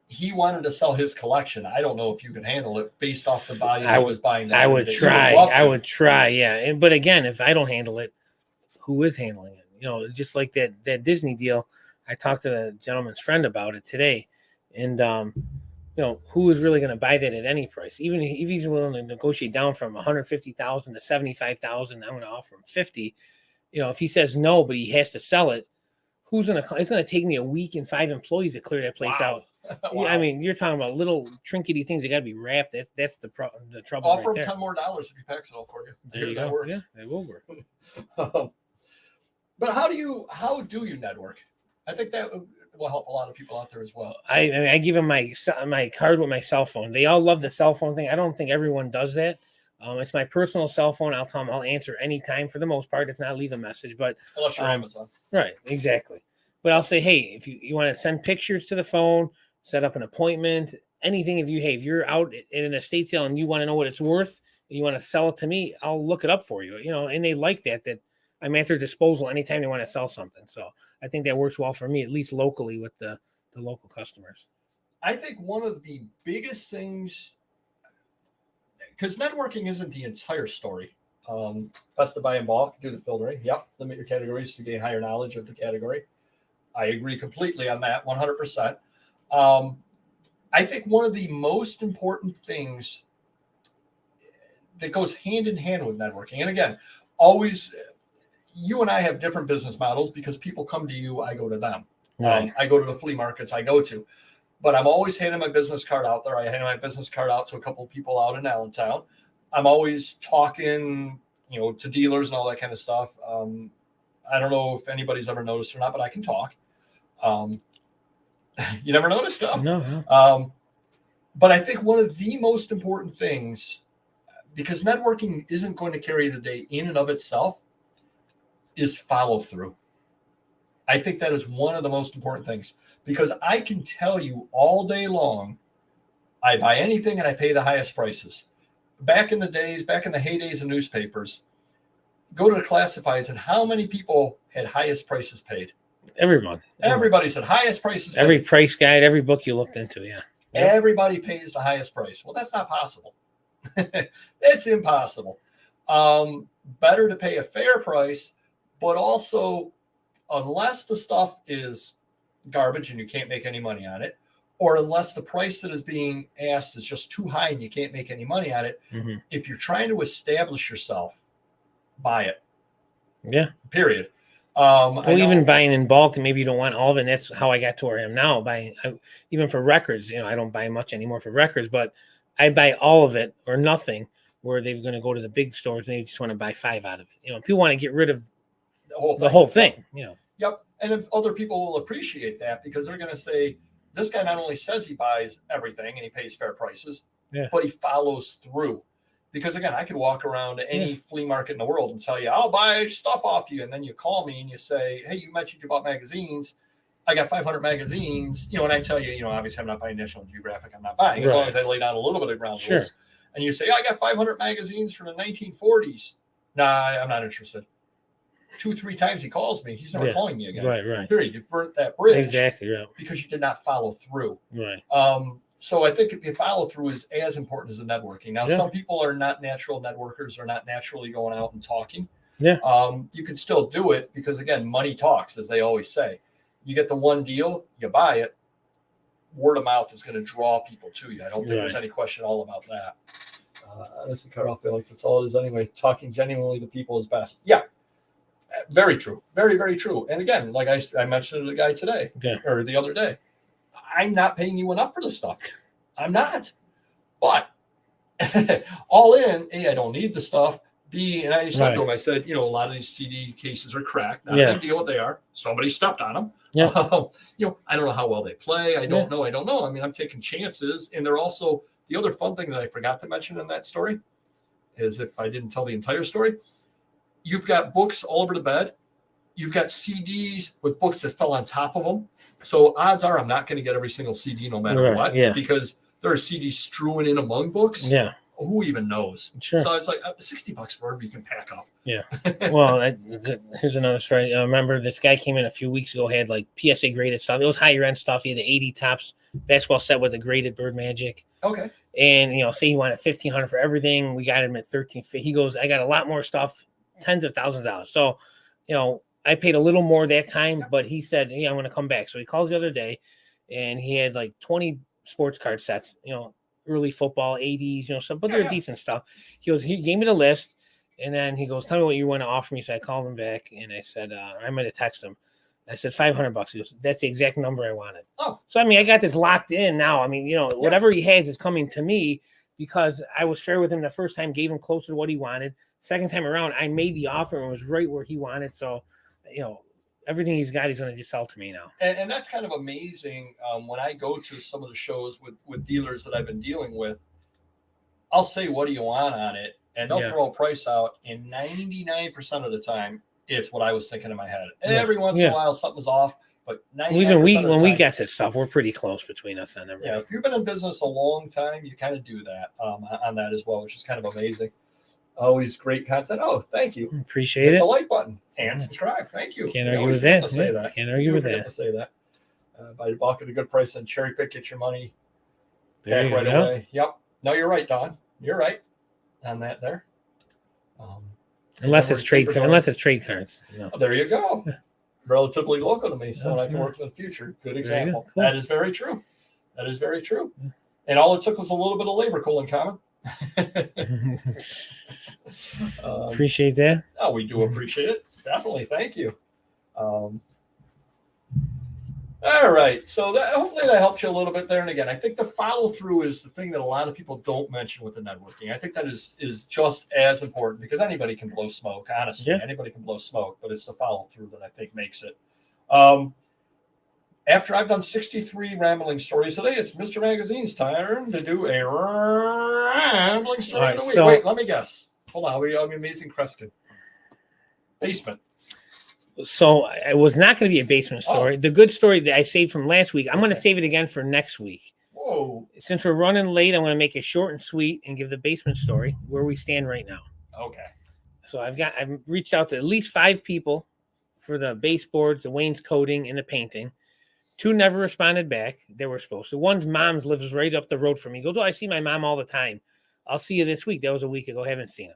he wanted to sell his collection, I don't know if you could handle it based off the value he was buying. I would try. Yeah. But again, if I don't handle it, who is handling it? Just like that Disney deal. I talked to the gentleman's friend about it today, and who is really going to buy that at any price? Even if he's willing to negotiate down from $150,000 to $75,000, I'm going to offer him $50,000. If he says no, but he has to sell it, it's going to take me a week and 5 employees to clear that place out. Wow. I mean, you're talking about little trinkety things that got to be wrapped. That's the trouble. Offer him $10 more if he packs it all for you. There you go. Works. Yeah, it will work. But how do you network? I think that will help a lot of people out there as well. I give them my card with my cell phone. They all love the cell phone thing. I don't think everyone does that. It's my personal cell phone. I'll tell them I'll answer anytime for the most part. If not, leave a message. But unless you're Amazon. Right, exactly. But I'll say, hey, if you want to send pictures to the phone, set up an appointment, anything. If you're out in an estate sale and you want to know what it's worth, and you want to sell it to me, I'll look it up for you. And they like that I'm at their disposal anytime they want to sell something. So I think that works well for me, at least locally with the local customers. I think one of the biggest things, because networking isn't the entire story. Best to buy in bulk, do the filtering. Yep. Limit your categories to gain higher knowledge of the category. I agree completely on that, 100%. I think one of the most important things that goes hand in hand with networking, and again, always, you and I have different business models because people come to you, I go to them. Right. I go to the flea markets I go to. But I'm always handing my business card out there. I handed my business card out to a couple of people out in Allentown. I'm always talking, to dealers and all that kind of stuff. I don't know if anybody's ever noticed or not, but I can talk. You never noticed stuff? No. But I think one of the most important things, because networking isn't going to carry the day in and of itself, is follow through. I think that is one of the most important things. Because I can tell you all day long, I buy anything and I pay the highest prices. Back in the heydays of newspapers, go to the classifieds and how many people had highest prices paid? Everyone. Everybody said highest prices paid. Every price guide, every book you looked into, yeah. Everybody pays the highest price. Well, that's not possible. It's impossible. Better to pay a fair price, but also, unless the stuff is garbage and you can't make any money on it, or unless the price that is being asked is just too high and you can't make any money on it, if you're trying to establish yourself, buy it. Yeah. Period. Even buying in bulk, and maybe you don't want all of it. And that's how I got to where I am now. Even for records, I don't buy much anymore for records, but I buy all of it or nothing, where they're going to go to the big stores and they just want to buy 5 out of it. People want to get rid of the whole thing. Yep. And if other people will appreciate that, because they're going to say, this guy not only says he buys everything and he pays fair prices, but he follows through. Because again, I could walk around to any flea market in the world and tell you, I'll buy stuff off you. And then you call me and you say, hey, you mentioned you bought magazines. I got 500 magazines, and I tell you, obviously I'm not buying National Geographic. I'm not buying as long as I lay down a little bit of ground rules. And you say, I got 500 magazines from the 1940s. Nah, I'm not interested. 2-3 times he calls me, he's never calling me again. Right. Period. You burnt that bridge. Exactly. Right. Because you did not follow through. Right. So I think the follow through is as important as the networking. Now, some people are not natural networkers, are not naturally going out and talking. Yeah. You can still do it because, again, money talks, as they always say. You get the one deal, you buy it. Word of mouth is going to draw people to you. I don't think there's any question all about that. This is cut off. Like that's all it is anyway. Talking genuinely to people is best. Yeah. Very true. Very, very true. And again, like I mentioned to the guy today or the other day, I'm not paying you enough for this stuff. I'm not. But all in, A, I don't need the stuff. B, and I said to him, I said, a lot of these CD cases are cracked. Not a big deal what they are. Somebody stepped on them. Yeah. I don't know how well they play. I don't know. I mean, I'm taking chances. And they're also, the other fun thing that I forgot to mention in that story is if I didn't tell the entire story, you've got books all over the bed. You've got CDs with books that fell on top of them. So odds are I'm not going to get every single CD no matter what, because there are CDs strewn in among books. Yeah. Who even knows? Sure. So it's like $60 for whatever you can pack up. Yeah. Well, here's another story. I remember this guy came in a few weeks ago, had like PSA graded stuff. It was higher end stuff. He had the 80 tops basketball set with the graded Bird Magic. Okay. And, say he wanted $1,500 for everything. We got him at $1,350. He goes, I got a lot more stuff, tens of thousands of dollars. So, I paid a little more that time, but he said, I'm going to come back. So he calls the other day and he had like 20 sports card sets, early football, 80s, but they're decent stuff. He gave me the list and then he goes, tell me what you want to offer me. So I called him back and I said, I'm going to text him. I said, $500. He goes, that's the exact number I wanted. Oh, so, I got this locked in now. Whatever he has is coming to me because I was fair with him the first time, gave him closer to what he wanted. Second time around, I made the offer and it was right where he wanted. So, everything he's got, he's going to just sell to me now. And that's kind of amazing. When I go to some of the shows with dealers that I've been dealing with, I'll say, what do you want on it? And they'll throw a price out. And 99% of the time, it's what I was thinking in my head. And every once in a while, something's off. But 99% when we guess at stuff, we're pretty close between us on everything. Yeah, if you've been in business a long time, you kind of do that on that as well, which is kind of amazing. Always great content. Oh, thank you. Appreciate it. The like button and subscribe. Thank you. Can't argue with that. Can't argue with that. To say that. Buy the bulk at a good price and cherry pick, get your money back right away. Yep. No, you're right, Don. You're right on that there. Unless it's trade cards. Oh, there you go. Relatively local to me, so I can work in the future. Good example. Cool. That is very true. And all it took was a little bit of labor, Colin Common. Appreciate that. Oh, we do appreciate it. Definitely. Thank you. All right. So hopefully that helps you a little bit there. And again, I think the follow through is the thing that a lot of people don't mention with the networking. I think that is just as important because anybody can blow smoke. Honestly, anybody can blow smoke, but it's the follow through that I think makes it. After I've done 63 rambling stories today, it's Mr. Magazine's turn to do a rambling story of the week. Wait, let me guess. Hold on. We have an amazing question. Basement. So it was not going to be a basement story. The good story that I saved from last week, I'm going to save it again for next week. Whoa. Since we're running late, I'm going to make it short and sweet and give the basement story where we stand right now. Okay. So I've reached out to at least 5 people for the baseboards, the wainscoting, and the painting. 2 never responded back. They were supposed to. One's mom's lives right up the road from me. He goes, I see my mom all the time. I'll see you this week. That was a week ago. Haven't seen him.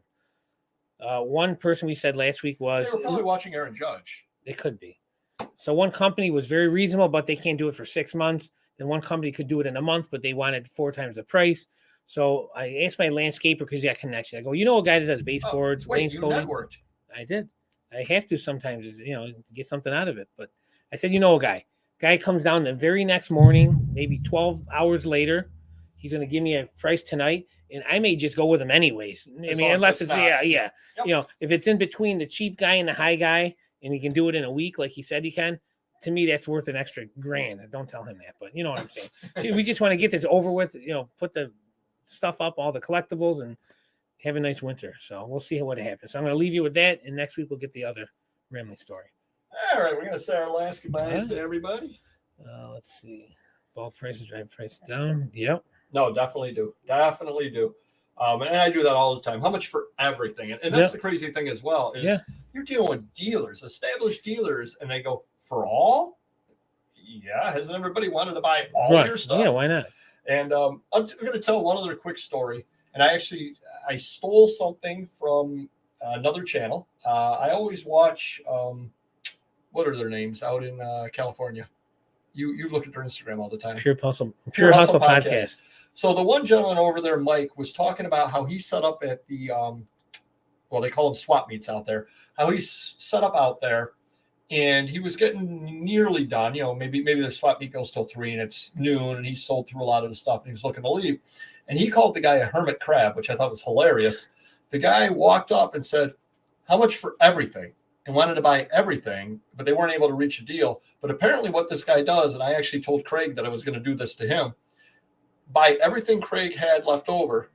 One person we said last week was... They were probably watching Aaron Judge. It could be. So one company was very reasonable, but they can't do it for 6 months. Then one company could do it in a month, but they wanted 4 times the price. So I asked my landscaper because he got connection. I go, a guy that does baseboards, wainscoting? Networked. I did. I have to sometimes, get something out of it. But I said, a guy. Guy comes down the very next morning, maybe 12 hours later. He's going to give me a price tonight, and I may just go with him anyways. Unless it's Yep. If it's in between the cheap guy and the high guy, and he can do it in a week like he said he can, to me, that's worth an extra $1,000. Don't tell him that, but you know what I'm saying. We just want to get this over with, put the stuff up, all the collectibles, and have a nice winter. So we'll see what happens. So I'm going to leave you with that, and next week we'll get the other rambling story. All right, we're going to say our last goodbyes to everybody. Let's see. Bulk prices, drive prices down. Yep. No, definitely do. And I do that all the time. How much for everything? And that's the crazy thing as well is you're dealing with dealers, established dealers, and they go, for all? Yeah, hasn't everybody wanted to buy all your stuff? Yeah, why not? And I'm going to tell one other quick story. And I stole something from another channel. I always watch, what are their names out in California? You look at their Instagram all the time. Pure Hustle Podcast. So the one gentleman over there, Mike, was talking about how he set up at the, well, they call them swap meets out there, how he set up out there. And he was getting nearly done. You know, maybe the swap meet goes till 3 and it's noon and he's sold through a lot of the stuff and he was looking to leave. And he called the guy a hermit crab, which I thought was hilarious. The guy walked up and said, how much for everything? And wanted to buy everything, but they weren't able to reach a deal. But apparently what this guy does, and I actually told Craig that I was going to do this to him, buy everything Craig had left over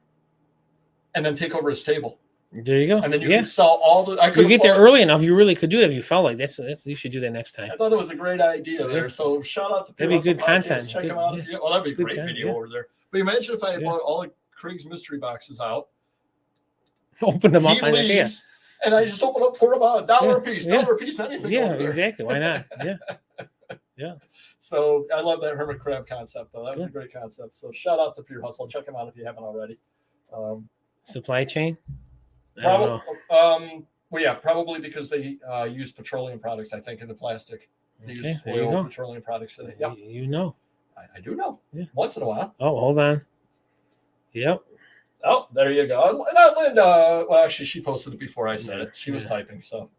and then take over his table. There you go. And then you can sell all the. You get there early enough, you really could do that if you felt like that's. You should do that next time. I thought it was a great idea there. So shout out to That'd be good content. Check them out. Well, that'd be a great video over there. But imagine if I had bought all of Craig's mystery boxes out, open them up, and I just open up, pour them out, $1 a piece, $1 a piece, anything. Yeah, exactly. Why not? Yeah. So I love that hermit crab concept, though. That was a great concept. So shout out to Pure Hustle. Check them out if you haven't already. Supply chain. Well, yeah, probably because they use petroleum products, I think, in the plastic. They use oil, petroleum products in it. Yep. You know. I do know. Yeah. Once in a while. Oh, hold on. Yep. Oh, there you go. Now, Linda, well, actually, she posted it before I said it. She was typing, so.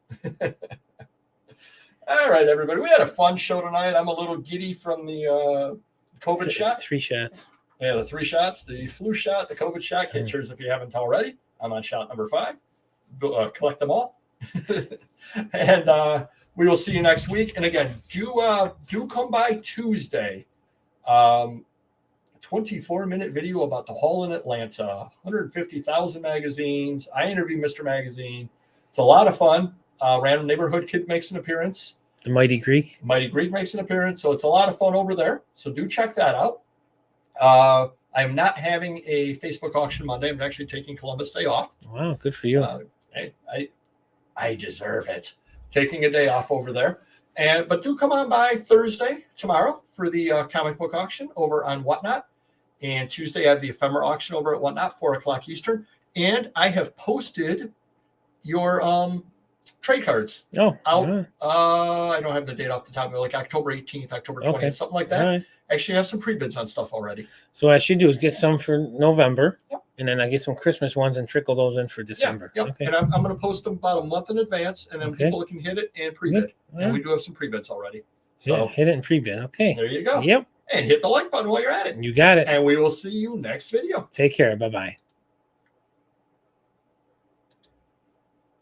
All right, everybody. We had a fun show tonight. I'm a little giddy from the COVID shot. 3 shots. Yeah, the 3 shots, the flu shot, the COVID shot. Get yours if you haven't already. I'm on shot number 5. Collect them all. And we will see you next week. And again, do come by Tuesday. 24-minute video about the haul in Atlanta. 150,000 magazines. I interview Mr. Magazine. It's a lot of fun. Random Neighborhood Kid makes an appearance. The Mighty Greek. Mighty Greek makes an appearance. So it's a lot of fun over there. So do check that out. I'm not having a Facebook auction Monday. I'm actually taking Columbus Day off. Wow, good for you. I deserve it. Taking a day off over there. But do come on by Thursday, tomorrow, for the comic book auction over on Whatnot. And Tuesday, I have the Ephemera auction over at Whatnot, 4 o'clock Eastern. And I have posted your trade cards out. I don't have the date off the top of it, like October 18th, October 20th, something like that. Right. Actually, I have some pre-bids on stuff already. So what I should do is get some for November, and then I get some Christmas ones and trickle those in for December. Yep. Okay. And I'm going to post them about a month in advance, and then people can hit it and pre-bid. And we do have some pre-bids already. So hit it and pre-bid. Okay. There you go. Yep. And hit the like button while you're at it. You got it. And we will see you next video. Take care. Bye-bye.